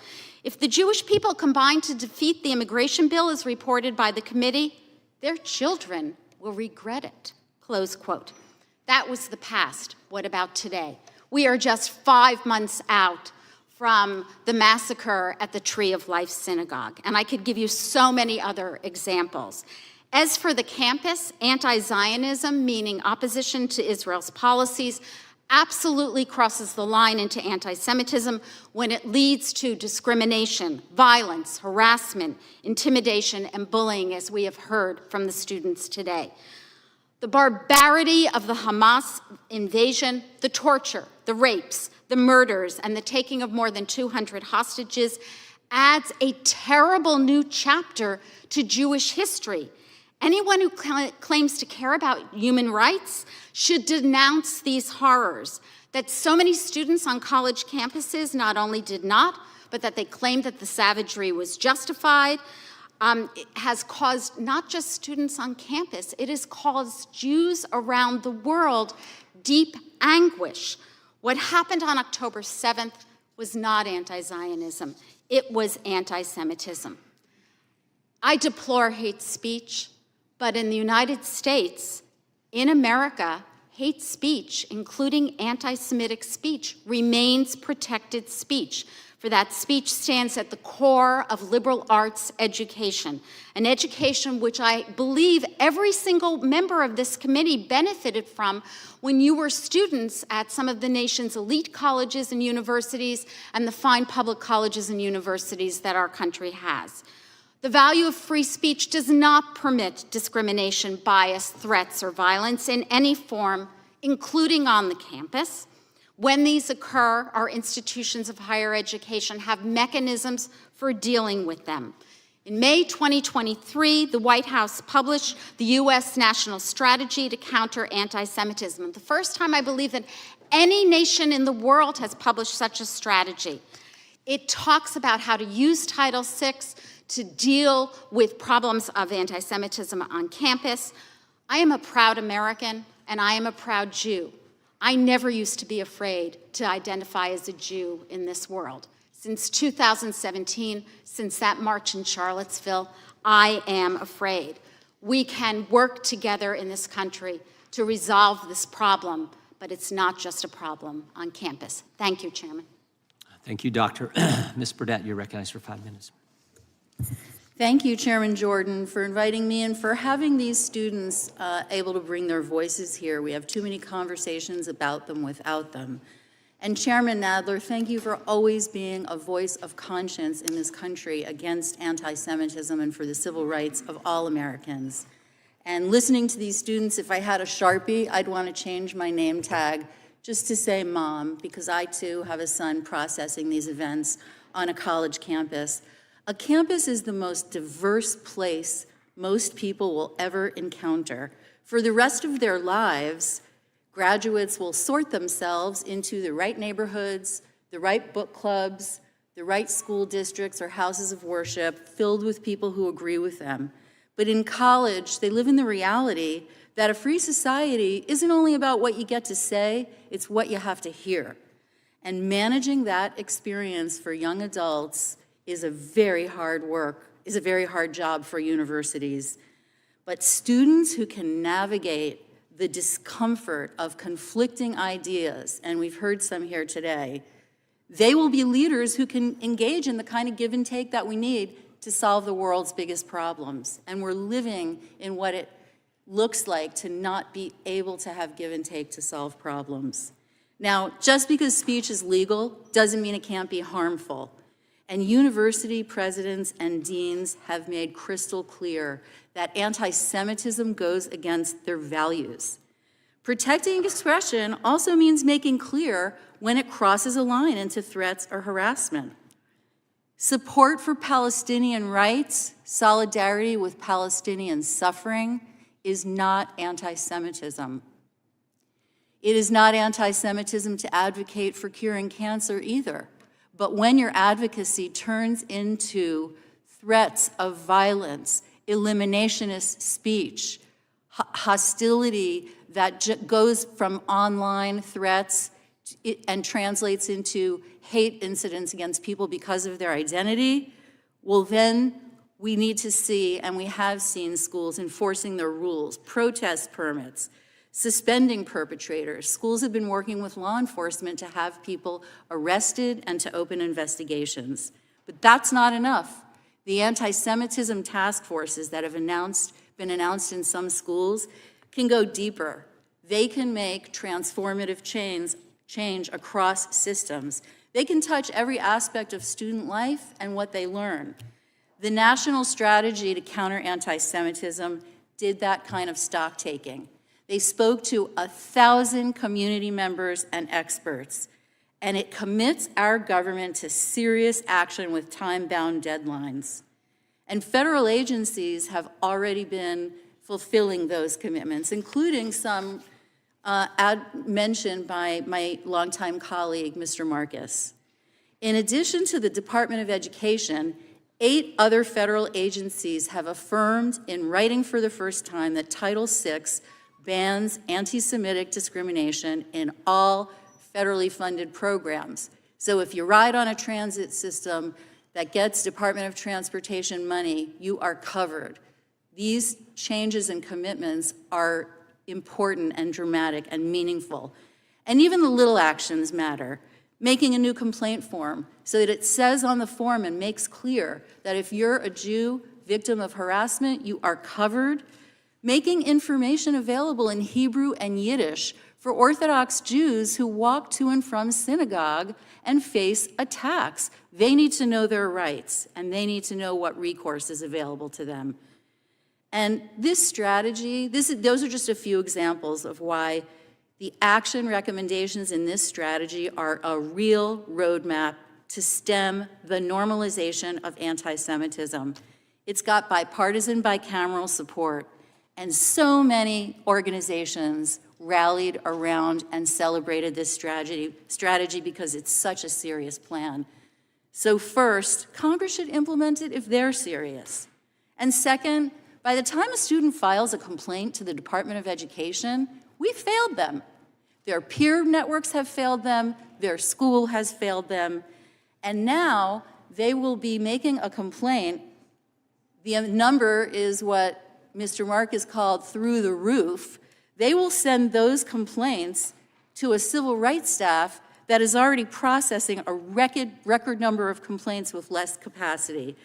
[SPEAKER 3] if the Jewish people combine to defeat the immigration bill as reported by the committee, their children will regret it, close quote. That was the past. What about today? We are just 5 months out from the massacre at the Tree of Life Synagogue, and I could give you so many other examples. As for the campus, anti-Zionism, meaning opposition to Israel's policies, absolutely crosses the line into anti-Semitism when it leads to discrimination, violence, harassment, intimidation, and bullying, as we have heard from the students today. The barbarity of the Hamas invasion, the torture, the rapes, the murders, and the taking of more than 200 hostages adds a terrible new chapter to Jewish history. Anyone who claims to care about human rights should denounce these horrors that so many students on college campuses not only did not, but that they claimed that the savagery was justified. It has caused not just students on campus, it has caused Jews around the world deep anguish. What happened on October 7th was not anti-Zionism, it was anti-Semitism. I deplore hate speech, but in the United States, in America, hate speech, including anti-Semitic speech, remains protected speech. For that speech stands at the core of liberal arts education, an education which I believe every single member of this committee benefited from when you were students at some of the nation's elite colleges and universities and the fine public colleges and universities that our country has. The value of free speech does not permit discrimination, bias, threats, or violence in any form, including on the campus. When these occur, our institutions of higher education have mechanisms for dealing with them. In May 2023, the White House published the U.S. National Strategy to Counter Anti-Semitism. The first time I believe that any nation in the world has published such a strategy. It talks about how to use Title VI to deal with problems of anti-Semitism on campus. I am a proud American, and I am a proud Jew. I never used to be afraid to identify as a Jew in this world. Since 2017, since that march in Charlottesville, I am afraid. We can work together in this country to resolve this problem, but it's not just a problem on campus. Thank you, Chairman.
[SPEAKER 1] Thank you, Doctor. Ms. Burdett, you're recognized for 5 minutes.
[SPEAKER 4] Thank you, Chairman Jordan, for inviting me and for having these students able to bring their voices here. We have too many conversations about them without them. And Chairman Nadler, thank you for always being a voice of conscience in this country against anti-Semitism and for the civil rights of all Americans. And listening to these students, if I had a Sharpie, I'd want to change my name tag just to say mom, because I too have a son processing these events on a college campus. A campus is the most diverse place most people will ever encounter. For the rest of their lives, graduates will sort themselves into the right neighborhoods, the right book clubs, the right school districts or houses of worship filled with people who agree with them. But in college, they live in the reality that a free society isn't only about what you get to say, it's what you have to hear. And managing that experience for young adults is a very hard job for universities. But students who can navigate the discomfort of conflicting ideas, and we've heard some here today, they will be leaders who can engage in the kind of give and take that we need to solve the world's biggest problems. And we're living in what it looks like to not be able to have give and take to solve problems. Now, just because speech is legal doesn't mean it can't be harmful. And university presidents and deans have made crystal clear that anti-Semitism goes against their values. Protecting expression also means making clear when it crosses a line into threats or harassment. Support for Palestinian rights, solidarity with Palestinian suffering is not anti-Semitism. It is not anti-Semitism to advocate for curing cancer either. But when your advocacy turns into threats of violence, eliminationist speech, hostility that goes from online threats and translates into hate incidents against people because of their identity, well then we need to see, and we have seen schools enforcing their rules, protest permits, suspending perpetrators. Schools have been working with law enforcement to have people arrested and to open investigations. But that's not enough. The anti-Semitism task forces that have been announced in some schools can go deeper. They can make transformative change across systems. They can touch every aspect of student life and what they learn. The National Strategy to Counter Anti-Semitism did that kind of stock taking. They spoke to 1,000 community members and experts, and it commits our government to serious action with time-bound deadlines. And federal agencies have already been fulfilling those commitments, including some mentioned by my longtime colleague, Mr. Marcus. In addition to the Department of Education, 8 other federal agencies have affirmed in writing for the first time that Title VI bans anti-Semitic discrimination in all federally funded programs. So if you ride on a transit system that gets Department of Transportation money, you are covered. These changes and commitments are important and dramatic and meaningful. And even the little actions matter. Making a new complaint form so that it says on the form and makes clear that if you're a Jew victim of harassment, you are covered. Making information available in Hebrew and Yiddish for Orthodox Jews who walk to and from synagogue and face attacks. They need to know their rights, and they need to know what recourse is available to them. And this strategy, those are just a few examples of why the action recommendations in this strategy are a real roadmap to stem the normalization of anti-Semitism. It's got bipartisan, bicameral support, and so many organizations rallied around and celebrated this strategy because it's such a serious plan. So first, Congress should implement it if they're serious. And second, by the time a student files a complaint to the Department of Education, we failed them. Their peer networks have failed them, their school has failed them, and now they will be making a complaint. The number is what Mr. Marcus called through the roof. They will send those complaints to a civil rights staff that is already processing a record number of complaints with less capacity.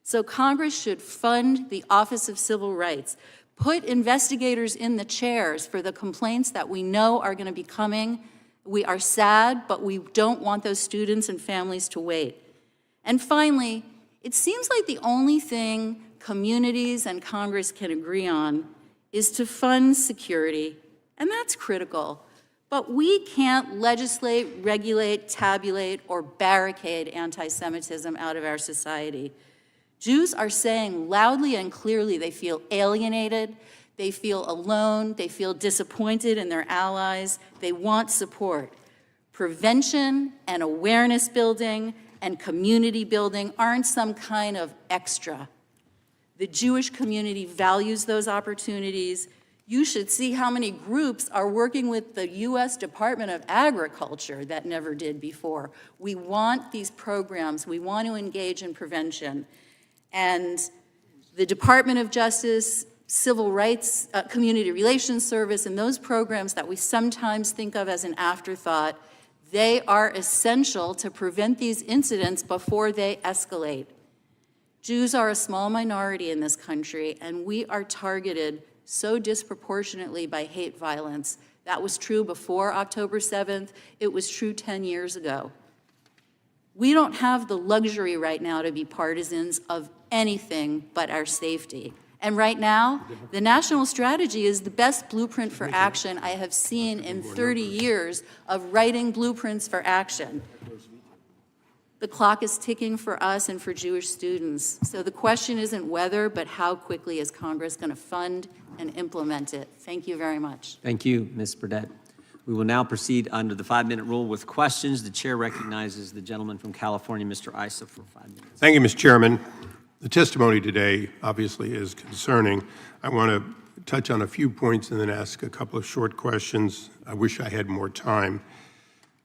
[SPEAKER 4] So Congress should fund the Office of Civil Rights, put investigators in the chairs for the complaints that we know are going to be coming. We are sad, but we don't want those students and families to wait. And finally, it seems like the only thing communities and Congress can agree on is to fund security, and that's critical. But we can't legislate, regulate, tabulate, or barricade anti-Semitism out of our society. Jews are saying loudly and clearly they feel alienated, they feel alone, they feel disappointed in their allies, they want support. Prevention and awareness building and community building aren't some kind of extra. The Jewish community values those opportunities. You should see how many groups are working with the U.S. Department of Agriculture that never did before. We want these programs. We want to engage in prevention. And the Department of Justice, Civil Rights, Community Relations Service, and those programs that we sometimes think of as an afterthought, they are essential to prevent these incidents before they escalate. Jews are a small minority in this country, and we are targeted so disproportionately by hate violence. That was true before October 7th. It was true 10 years ago. We don't have the luxury right now to be partisans of anything but our safety. And right now, the national strategy is the best blueprint for action I have seen in 30 years of writing blueprints for action. The clock is ticking for us and for Jewish students. So the question isn't whether, but how quickly is Congress going to fund and implement it? Thank you very much.
[SPEAKER 1] Thank you, Ms. Burdett. We will now proceed under the 5-minute rule with questions. The chair recognizes the gentleman from California, Mr. Issa, for 5 minutes.
[SPEAKER 5] Thank you, Mr. Chairman. The testimony today obviously is concerning. I want to touch on a few points and then ask a couple of short questions. I wish I had more time.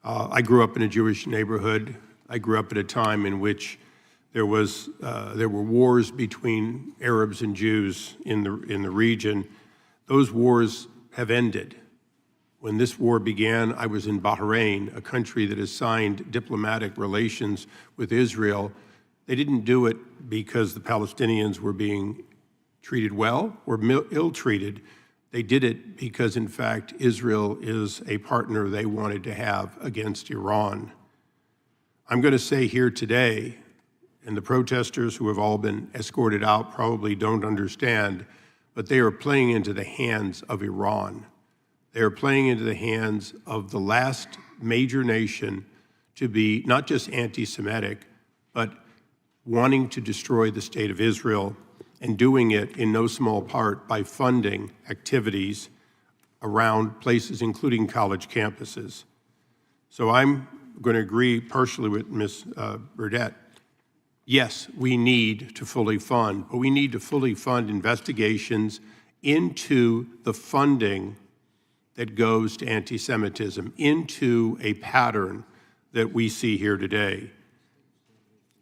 [SPEAKER 5] I grew up in a Jewish neighborhood. I grew up at a time in which there were wars between Arabs and Jews in the region. Those wars have ended. When this war began, I was in Bahrain, a country that has signed diplomatic relations with Israel. They didn't do it because the Palestinians were being treated well or ill-treated. They did it because, in fact, Israel is a partner they wanted to have against Iran. I'm going to say here today, and the protesters who have all been escorted out probably don't understand, but they are playing into the hands of Iran. They are playing into the hands of the last major nation to be not just anti-Semitic, but wanting to destroy the state of Israel, and doing it in no small part by funding activities around places, including college campuses. So I'm going to agree partially with Ms. Burdett. Yes, we need to fully fund, but we need to fully fund investigations into the funding that goes to anti-Semitism, into a pattern that we see here today.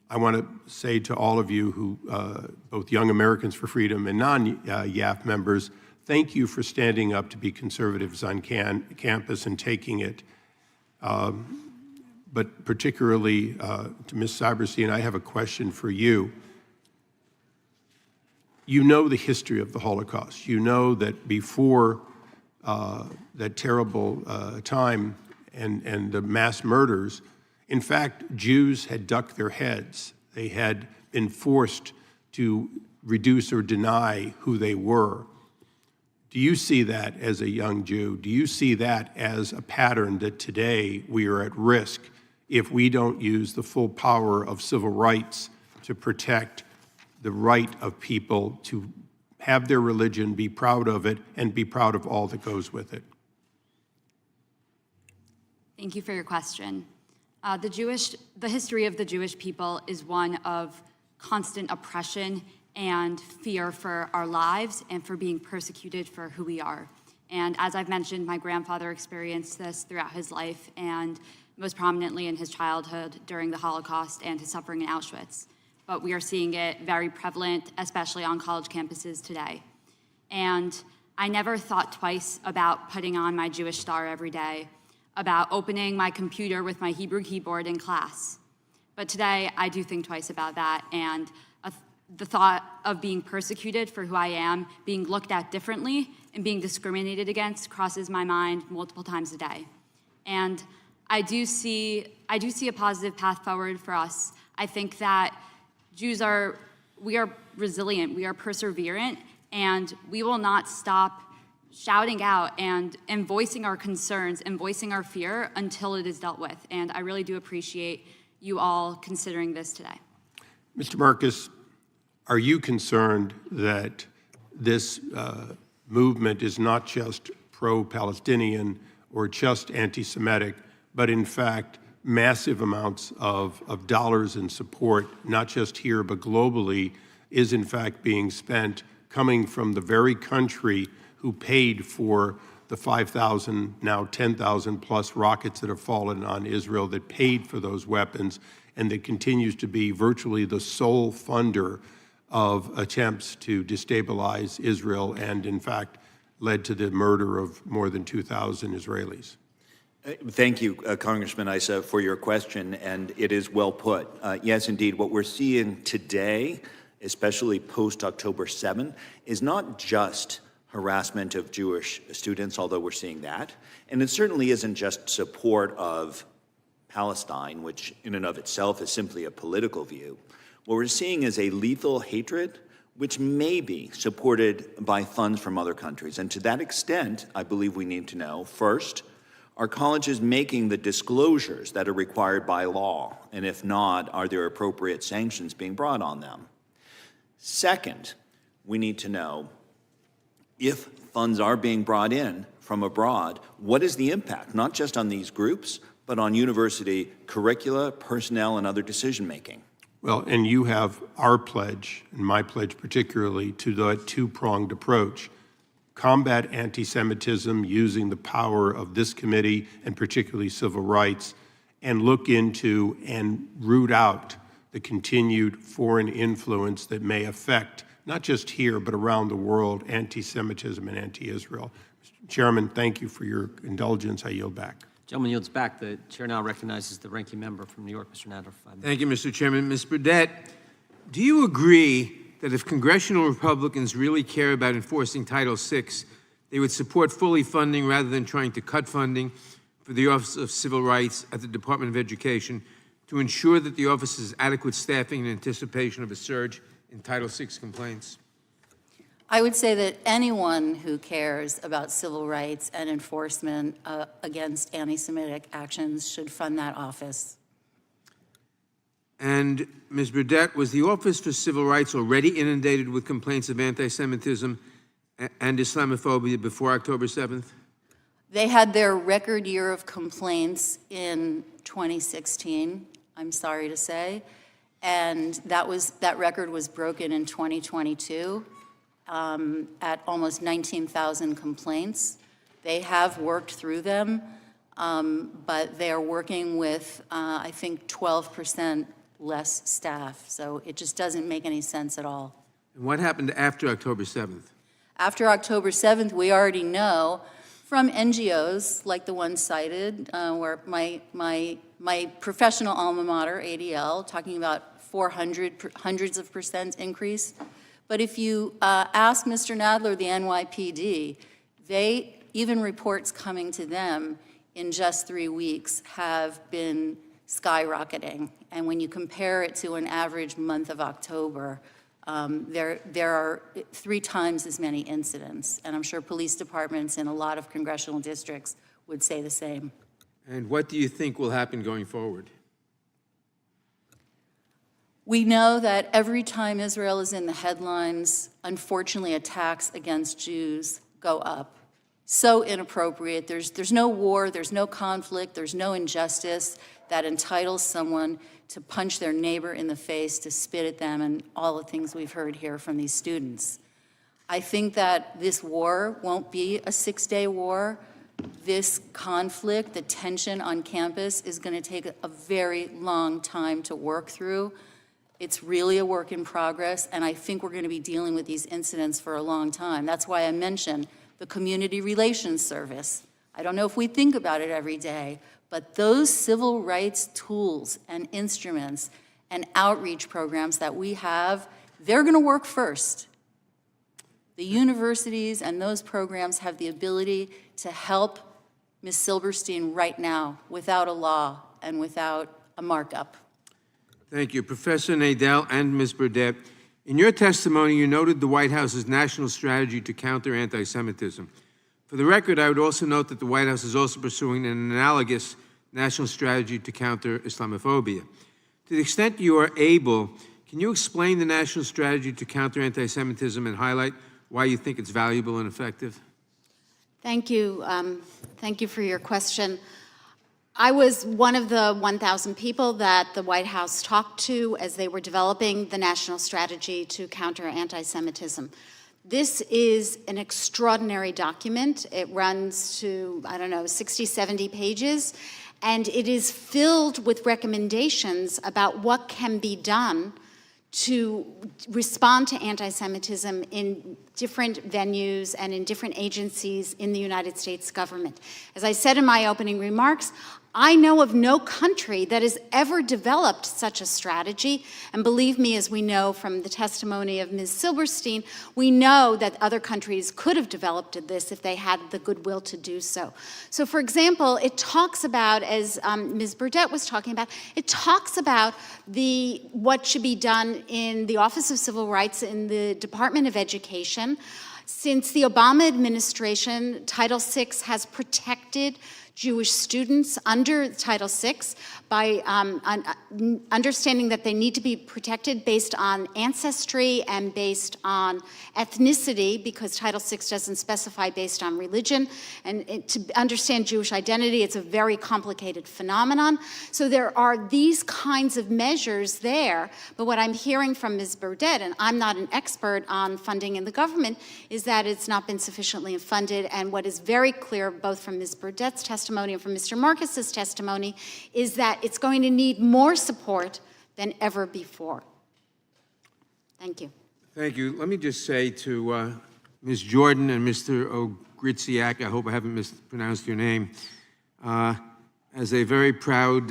[SPEAKER 5] I want to say to all of you who, both Young Americans for Freedom and non-YAF members, thank you for standing up to be conservatives on campus and taking it. But particularly to Ms. Silverstein, I have a question for you. You know the history of the Holocaust. You know that before that terrible time and the mass murders, in fact, Jews had ducked their heads. They had been forced to reduce or deny who they were. Do you see that as a young Jew? Do you see that as a pattern that today we are at risk if we don't use the full power of civil rights to protect the right of people to have their religion, be proud of it, and be proud of all that goes with it?
[SPEAKER 21] Thank you for your question. The history of the Jewish people is one of constant oppression and fear for our lives and for being persecuted for who we are. And as I've mentioned, my grandfather experienced this throughout his life and most prominently in his childhood during the Holocaust and his suffering in Auschwitz. But we are seeing it very prevalent, especially on college campuses today. And I never thought twice about putting on my Jewish star every day, about opening my computer with my Hebrew keyboard in class. But today, I do think twice about that, and the thought of being persecuted for who I am, being looked at differently, and being discriminated against crosses my mind multiple times a day. And I do see a positive path forward for us. I think that we are resilient, we are perseverant, and we will not stop shouting out and voicing our concerns and voicing our fear until it is dealt with. And I really do appreciate you all considering this today.
[SPEAKER 5] Mr. Marcus, are you concerned that this movement is not just pro-Palestinian or just anti-Semitic, but in fact massive amounts of dollars in support, not just here but globally, is in fact being spent coming from the very country who paid for the 5,000, now 10,000 plus rockets that have fallen on Israel, that paid for those weapons, and that continues to be virtually the sole funder of attempts to destabilize Israel and, in fact, led to the murder of more than 2,000 Israelis?
[SPEAKER 2] Thank you, Congressman Issa, for your question, and it is well put. Yes, indeed, what we're seeing today, especially post-October 7, is not just harassment of Jewish students, although we're seeing that, and it certainly isn't just support of Palestine, which in and of itself is simply a political view. What we're seeing is a lethal hatred which may be supported by funds from other countries. And to that extent, I believe we need to know, first, are colleges making the disclosures that are required by law? And if not, are there appropriate sanctions being brought on them? Second, we need to know if funds are being brought in from abroad, what is the impact, not just on these groups, but on university curricula, personnel, and other decision-making?
[SPEAKER 5] Well, and you have our pledge, and my pledge particularly, to the two-pronged approach. Combat anti-Semitism using the power of this committee, and particularly civil rights, and look into and root out the continued foreign influence that may affect, not just here, but around the world, anti-Semitism and anti-Israel. Mr. Chairman, thank you for your indulgence. I yield back.
[SPEAKER 1] Gentleman yields back. The chair now recognizes the ranking member from New York, Mr. Nadell.
[SPEAKER 15] Thank you, Mr. Chairman. Ms. Burdett, do you agree that if congressional Republicans really care about enforcing Title VI, they would support fully funding rather than trying to cut funding for the Office of Civil Rights at the Department of Education to ensure that the office has adequate staffing in anticipation of a surge in Title VI complaints?
[SPEAKER 4] I would say that anyone who cares about civil rights and enforcement against anti-Semitic actions should fund that office.
[SPEAKER 15] And Ms. Burdett, was the Office for Civil Rights already inundated with complaints of anti-Semitism and Islamophobia before October 7th?
[SPEAKER 4] They had their record year of complaints in 2016, I'm sorry to say, and that record was broken in 2022. At almost 19,000 complaints. They have worked through them, but they are working with, I think, 12% less staff. So it just doesn't make any sense at all.
[SPEAKER 15] And what happened after October 7th?
[SPEAKER 4] After October 7th, we already know from NGOs like the one cited, where my professional alma mater, ADL, talking about hundreds of percent increase. But if you ask Mr. Nadler, the NYPD, even reports coming to them in just 3 weeks have been skyrocketing. And when you compare it to an average month of October, there are 3 times as many incidents. And I'm sure police departments in a lot of congressional districts would say the same.
[SPEAKER 15] And what do you think will happen going forward?
[SPEAKER 4] We know that every time Israel is in the headlines, unfortunately, attacks against Jews go up. So inappropriate. There's no war, there's no conflict, there's no injustice that entitles someone to punch their neighbor in the face, to spit at them, and all the things we've heard here from these students. I think that this war won't be a 6-day war. This conflict, the tension on campus, is going to take a very long time to work through. It's really a work in progress, and I think we're going to be dealing with these incidents for a long time. That's why I mentioned the Community Relations Service. I don't know if we think about it every day, but those civil rights tools and instruments and outreach programs that we have, they're going to work first. The universities and those programs have the ability to help Ms. Silverstein right now without a law and without a markup.
[SPEAKER 15] Thank you. Professor Nadell and Ms. Burdett, In your testimony, you noted the White House's national strategy to counter anti-Semitism. For the record, I would also note that the White House is also pursuing an analogous national strategy to counter Islamophobia. To the extent you are able, can you explain the national strategy to counter anti-Semitism and highlight why you think it's valuable and effective?
[SPEAKER 3] Thank you. Thank you for your question. I was one of the 1,000 people that the White House talked to as they were developing the national strategy to counter anti-Semitism. This is an extraordinary document. It runs to, 60, 70 pages, and it is filled with recommendations about what can be done to respond to anti-Semitism in different venues and in different agencies in the United States government. As I said in my opening remarks, I know of no country that has ever developed such a strategy. And believe me, as we know from the testimony of Ms. Silverstein, we know that other countries could have developed this if they had the goodwill to do so. So, for example, it talks about, as Ms. Burdett was talking about, it talks about what should be done in the Office of Civil Rights in the Department of Education. Since the Obama administration, Title VI has protected Jewish students under Title VI by understanding that they need to be protected based on ancestry and based on ethnicity, because Title VI doesn't specify based on religion. And to understand Jewish identity, it's a very complicated phenomenon. So there are these kinds of measures there. But what I'm hearing from Ms. Burdett, and I'm not an expert on funding in the government, is that it's not been sufficiently funded. And what is very clear, both from Ms. Burdett's testimony and from Mr. Marcus's testimony, is that it's going to need more support than ever before. Thank you.
[SPEAKER 15] Thank you. Let me just say to Ms. Jordan and Mr. Ogritziak, I hope I haven't mispronounced your name, as a very proud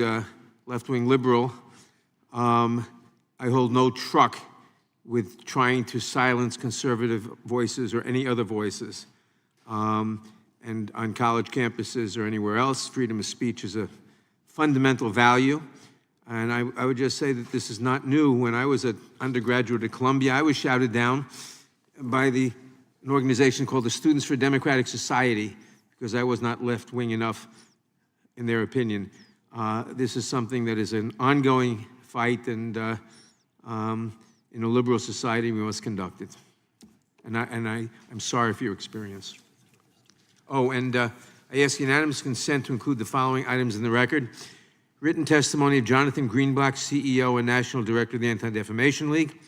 [SPEAKER 15] left-wing liberal, I hold no truck with trying to silence conservative voices or any other voices. And on college campuses or anywhere else, freedom of speech is a fundamental value. And I would just say that this is not new. When I was an undergraduate at Columbia, I was shouted down by an organization called the Students for Democratic Society because I was not left-wing enough in their opinion. This is something that is an ongoing fight, and in a liberal society, we must conduct it. And I'm sorry for your experience. Oh, and I ask unanimous consent to include the following items in the record. Written testimony of Jonathan Greenblatt, CEO and National Director of the Anti-Defamation League.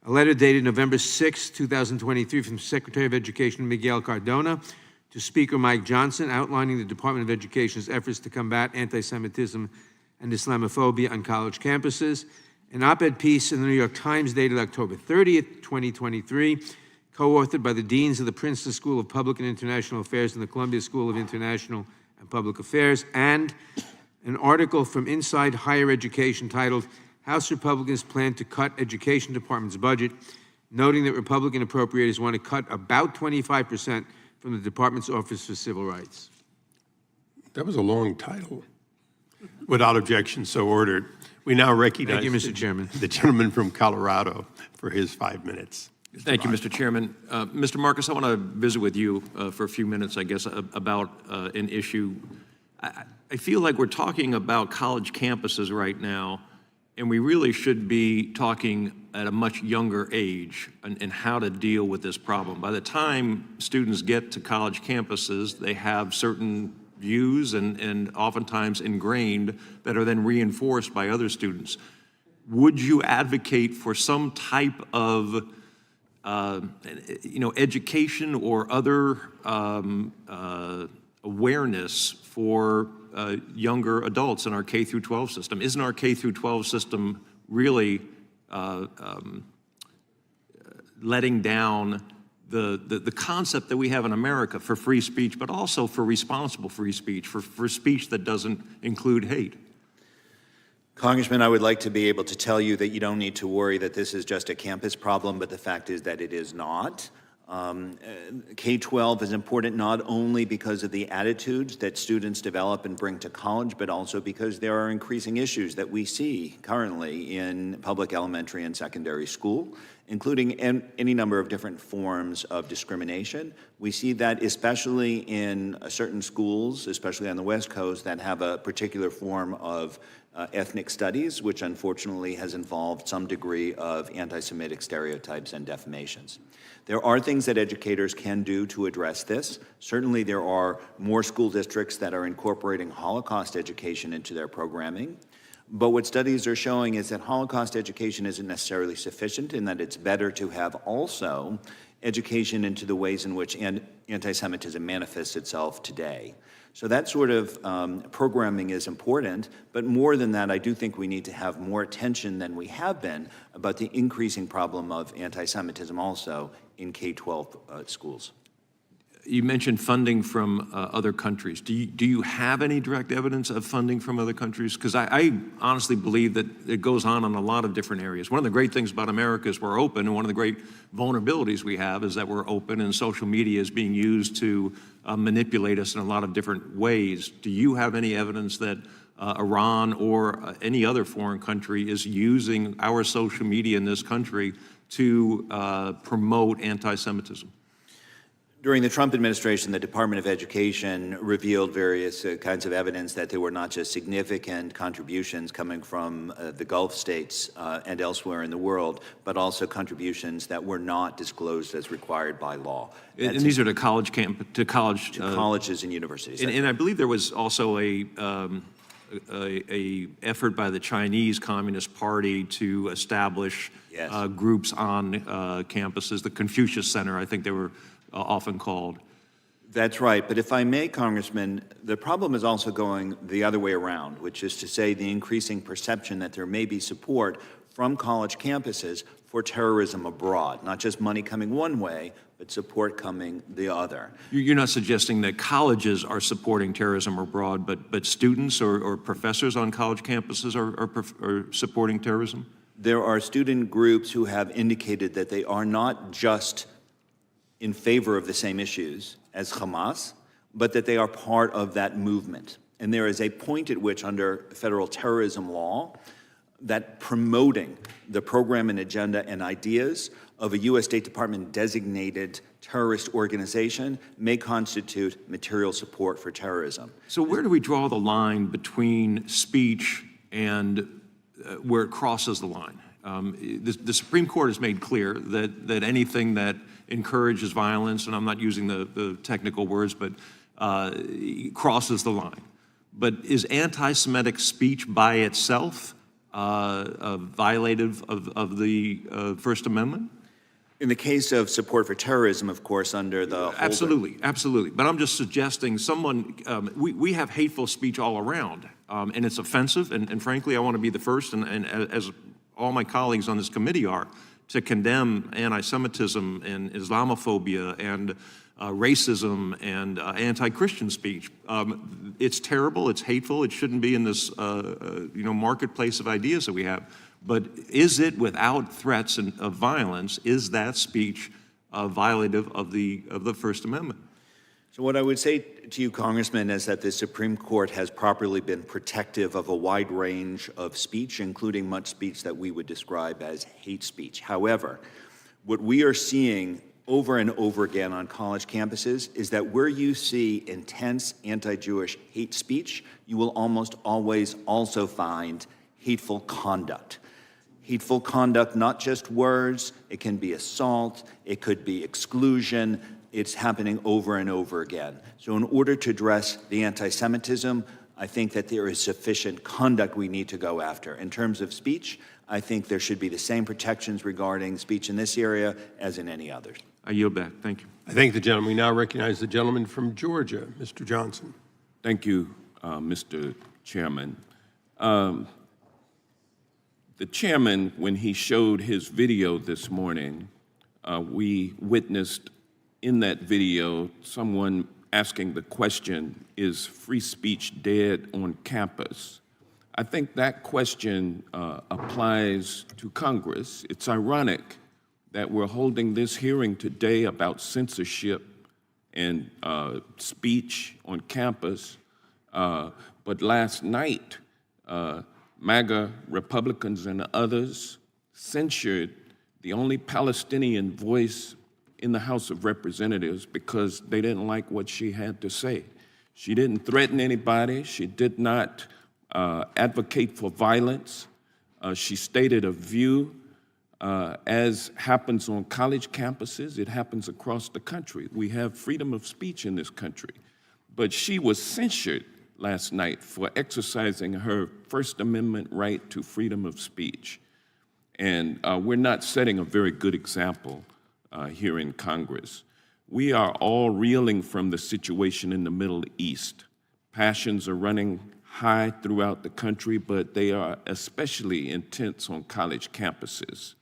[SPEAKER 15] A letter dated November 6, 2023 from Secretary of Education Miguel Cardona to Speaker Mike Johnson outlining the Department of Education's efforts to combat anti-Semitism and Islamophobia on college campuses. An op-ed piece in the New York Times dated October 30th, 2023, co-authored by the deans of the Princeton School of Public and International Affairs and the Columbia School of International and Public Affairs, and an article from Inside Higher Education titled, House Republicans Plan to Cut Education Department's Budget, noting that Republican appropriators want to cut about 25% from the department's Office for Civil Rights.
[SPEAKER 5] That was a long title. Without objection, so ordered. We now recognize
[SPEAKER 15] Thank you, Mr. Chairman.
[SPEAKER 5] The gentleman from Colorado for his 5 minutes.
[SPEAKER 6] Thank you, Mr. Chairman. Mr. Marcus, I want to visit with you for a few minutes, I guess, about an issue. I feel like we're talking about college campuses right now, and we really should be talking at a much younger age and how to deal with this problem. By the time students get to college campuses, they have certain views and oftentimes ingrained that are then reinforced by other students. Would you advocate for some type of education or other awareness for younger adults in our K through 12 system? Isn't our K through 12 system really letting down the concept that we have in America for free speech, but also for responsible free speech, for speech that doesn't include hate?
[SPEAKER 2] Congressman, I would like to be able to tell you that you don't need to worry that this is just a campus problem, but the fact is that it is not. K-12 is important not only because of the attitudes that students develop and bring to college, but also because there are increasing issues that we see currently in public elementary and secondary school. including any number of different forms of discrimination. We see that especially in certain schools, especially on the West Coast, that have a particular form of ethnic studies, which unfortunately has involved some degree of anti-Semitic stereotypes and defamations. There are things that educators can do to address this. Certainly there are more school districts that are incorporating Holocaust education into their programming. But what studies are showing is that Holocaust education isn't necessarily sufficient, and that it's better to have also education into the ways in which anti-Semitism manifests itself today. So that sort of programming is important, but more than that, I do think we need to have more attention than we have been about the increasing problem of anti-Semitism also in K-12 schools.
[SPEAKER 6] You mentioned funding from other countries. Do you have any direct evidence of funding from other countries? Because I honestly believe that it goes on in a lot of different areas. One of the great things about America is we're open, and one of the great vulnerabilities we have is that we're open, and social media is being used to manipulate us in a lot of different ways. Do you have any evidence that Iran or any other foreign country is using our social media in this country to promote anti-Semitism?
[SPEAKER 2] During the Trump administration, the Department of Education revealed various kinds of evidence that there were not just significant contributions coming from the Gulf states and elsewhere in the world, but also contributions that were not disclosed as required by law.
[SPEAKER 6] And these are to
[SPEAKER 2] colleges and universities.
[SPEAKER 6] And I believe there was also a effort by the Chinese Communist Party to establish groups on campuses, the Confucius Center, I think they were often called.
[SPEAKER 2] That's right. But if I may, Congressman, the problem is also going the other way around, which is to say the increasing perception that there may be support from college campuses for terrorism abroad, not just money coming one way, but support coming the other.
[SPEAKER 6] You're not suggesting that colleges are supporting terrorism abroad, but students or professors on college campuses are supporting terrorism?
[SPEAKER 2] There are student groups who have indicated that they are not just in favor of the same issues as Hamas, but that they are part of that movement. And there is a point at which, under federal terrorism law, that promoting the program and agenda and ideas of a U.S. State Department designated terrorist organization may constitute material support for terrorism.
[SPEAKER 6] So where do we draw the line between speech and where it crosses the line? The Supreme Court has made clear that anything that encourages violence, and I'm not using the technical words, but crosses the line. But is anti-Semitic speech by itself violative of the First Amendment?
[SPEAKER 2] In the case of support for terrorism, of course, under the
[SPEAKER 6] Absolutely. But I'm just suggesting we have hateful speech all around, and it's offensive, and frankly, I want to be the first, and as all my colleagues on this committee are, to condemn anti-Semitism and Islamophobia and racism and anti-Christian speech. It's terrible, it's hateful, it shouldn't be in this marketplace of ideas that we have. But is it, without threats of violence, is that speech violative of the First Amendment?
[SPEAKER 2] So what I would say to you, Congressman, is that the Supreme Court has properly been protective of a wide range of speech, including much speech that we would describe as hate speech. However, what we are seeing over and over again on college campuses is that where you see intense anti-Jewish hate speech, you will almost always also find hateful conduct. Hateful conduct, not just words, it can be assault, it could be exclusion. It's happening over and over again. So in order to address the anti-Semitism, I think that there is sufficient conduct we need to go after. In terms of speech, I think there should be the same protections regarding speech in this area as in any others.
[SPEAKER 6] I yield back. Thank you.
[SPEAKER 5] I thank the gentleman. We now recognize the gentleman from Georgia, Mr. Johnson.
[SPEAKER 7] Thank you, Mr. Chairman. The chairman, when he showed his video this morning, we witnessed in that video someone asking the question, is free speech dead on campus? I think that question applies to Congress. It's ironic that we're holding this hearing today about censorship and speech on campus, but last night, MAGA Republicans and others censured the only Palestinian voice in the House of Representatives because they didn't like what she had to say. She didn't threaten anybody. She did not advocate for violence. She stated a view, as happens on college campuses, it happens across the country. We have freedom of speech in this country. But she was censured last night for exercising her First Amendment right to freedom of speech. And we're not setting a very good example here in Congress. We are all reeling from the situation in the Middle East. Passions are running high throughout the country, but they are especially intense on college campuses.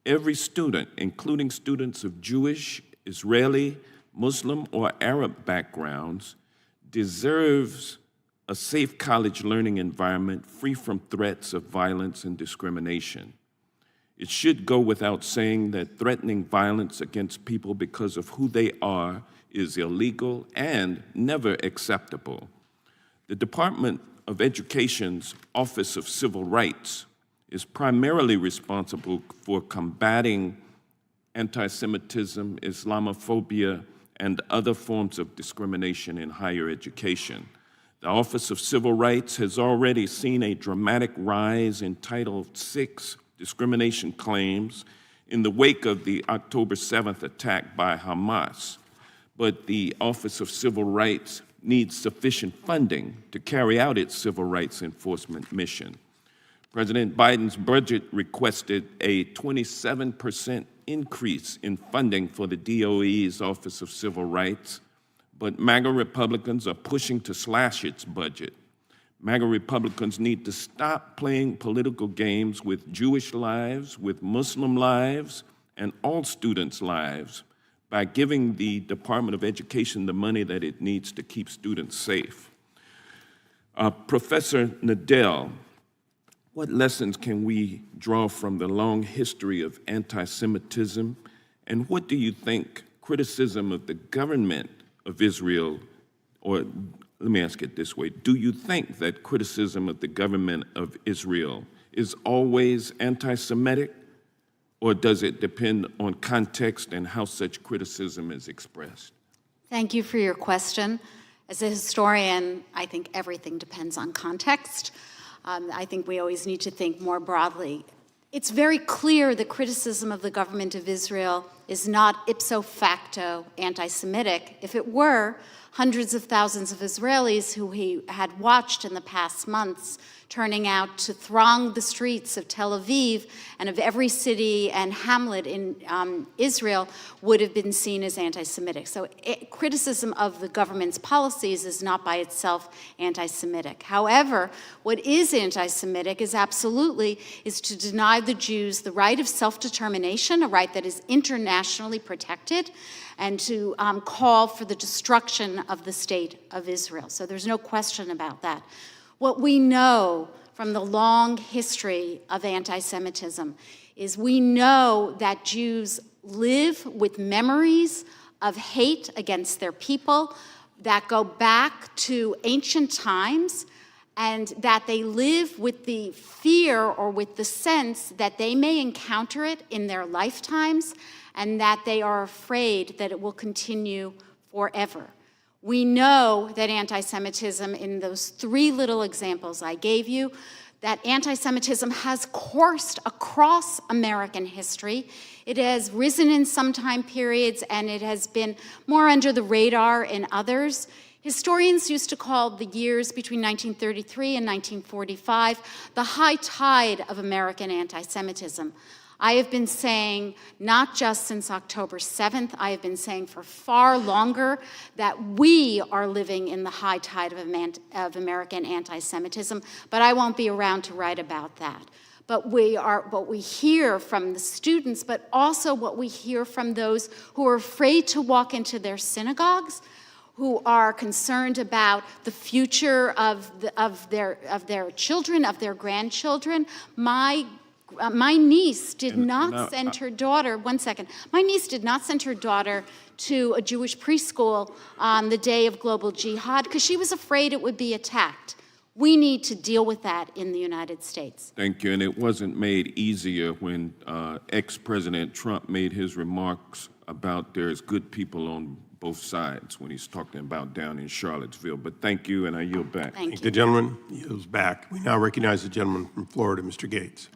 [SPEAKER 7] Every student, including students of Jewish, Israeli, Muslim, or Arab backgrounds, deserves a safe college learning environment free from threats of violence and discrimination. It should go without saying that threatening violence against people because of who they are is illegal and never acceptable. The Department of Education's Office of Civil Rights is primarily responsible for combating anti-Semitism, Islamophobia, and other forms of discrimination in higher education. The Office of Civil Rights has already seen a dramatic rise in Title VI discrimination claims in the wake of the October 7th attack by Hamas. But the Office of Civil Rights needs sufficient funding to carry out its civil rights enforcement mission. President Biden's budget requested a 27% increase in funding for the DOE's Office of Civil Rights, but MAGA Republicans are pushing to slash its budget. MAGA Republicans need to stop playing political games with Jewish lives, with Muslim lives, and all students' lives by giving the Department of Education the money that it needs to keep students safe. Professor Nadell, what lessons can we draw from the long history of anti-Semitism, and what do you think criticism of the government of Israel, or let me ask it this way, do you think that criticism of the government of Israel is always anti-Semitic, or does it depend on context and how such criticism is expressed?
[SPEAKER 3] Thank you for your question. As a historian, I think everything depends on context. I think we always need to think more broadly. It's very clear that criticism of the government of Israel is not ipso facto anti-Semitic. If it were, hundreds of thousands of Israelis who he had watched in the past months turning out to throng the streets of Tel Aviv and of every city and hamlet in Israel would have been seen as anti-Semitic. So criticism of the government's policies is not by itself anti-Semitic. However, what is anti-Semitic is to deny the Jews the right of self-determination, a right that is internationally protected, and to call for the destruction of the state of Israel. So there's no question about that. What we know from the long history of anti-Semitism is we know that Jews live with memories of hate against their people that go back to ancient times, and that they live with the fear or with the sense that they may encounter it in their lifetimes, and that they are afraid that it will continue forever. We know that anti-Semitism, in those three little examples I gave you, that anti-Semitism has coursed across American history. It has risen in some time periods, and it has been more under the radar in others. Historians used to call the years between 1933 and 1945 the high tide of American anti-Semitism. I have been saying, not just since October 7th, I have been saying for far longer that we are living in the high tide of American anti-Semitism, but I won't be around to write about that. But what we hear from the students, but also what we hear from those who are afraid to walk into their synagogues, who are concerned about the future of their children, of their grandchildren. My niece did not send her daughter, my niece did not send her daughter to a Jewish preschool on the day of global jihad because she was afraid it would be attacked. We need to deal with that in the United States.
[SPEAKER 7] Thank you. And it wasn't made easier when ex-President Trump made his remarks about there's good people on both sides when he's talking about down in Charlottesville. But thank you, and I yield back.
[SPEAKER 3] Thank you.
[SPEAKER 5] The gentleman yields back. We now recognize the gentleman from Florida, Mr. Gates.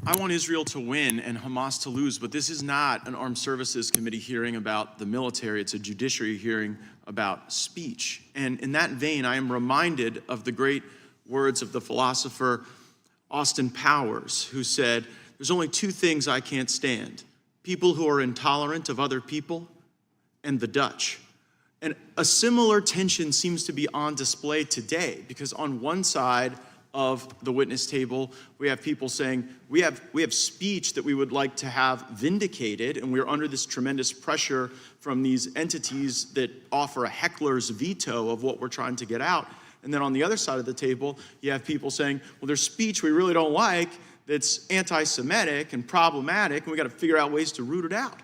[SPEAKER 8] I want Israel to win and Hamas to lose, but this is not an Armed Services Committee hearing about the military. It's a judiciary hearing about speech. And in that vein, I am reminded of the great words of the philosopher Austin Powers, who said, "There's only two things I can't stand: people who are intolerant of other people and the Dutch." And a similar tension seems to be on display today, because on one side of the witness table, we have people saying, we have speech that we would like to have vindicated, and we're under this tremendous pressure from these entities that offer a heckler's veto of what we're trying to get out. And then on the other side of the table, you have people saying, well, there's speech we really don't like that's anti-Semitic and problematic, and we got to figure out ways to root it out.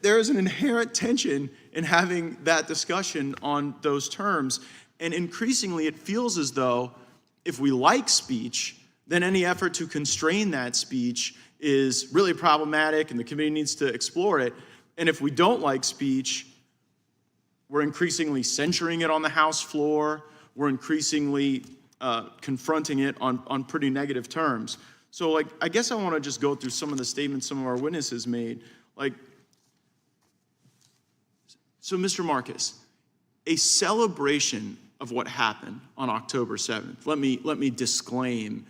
[SPEAKER 8] There is an inherent tension in having that discussion on those terms, and increasingly it feels as though if we like speech, then any effort to constrain that speech is really problematic and the committee needs to explore it. And if we don't like speech, we're increasingly censuring it on the House floor. We're increasingly confronting it on pretty negative terms. So I guess I want to just go through some of the statements some of our witnesses made. So Mr. Marcus, a celebration of what happened on October 7th. Let me disclaim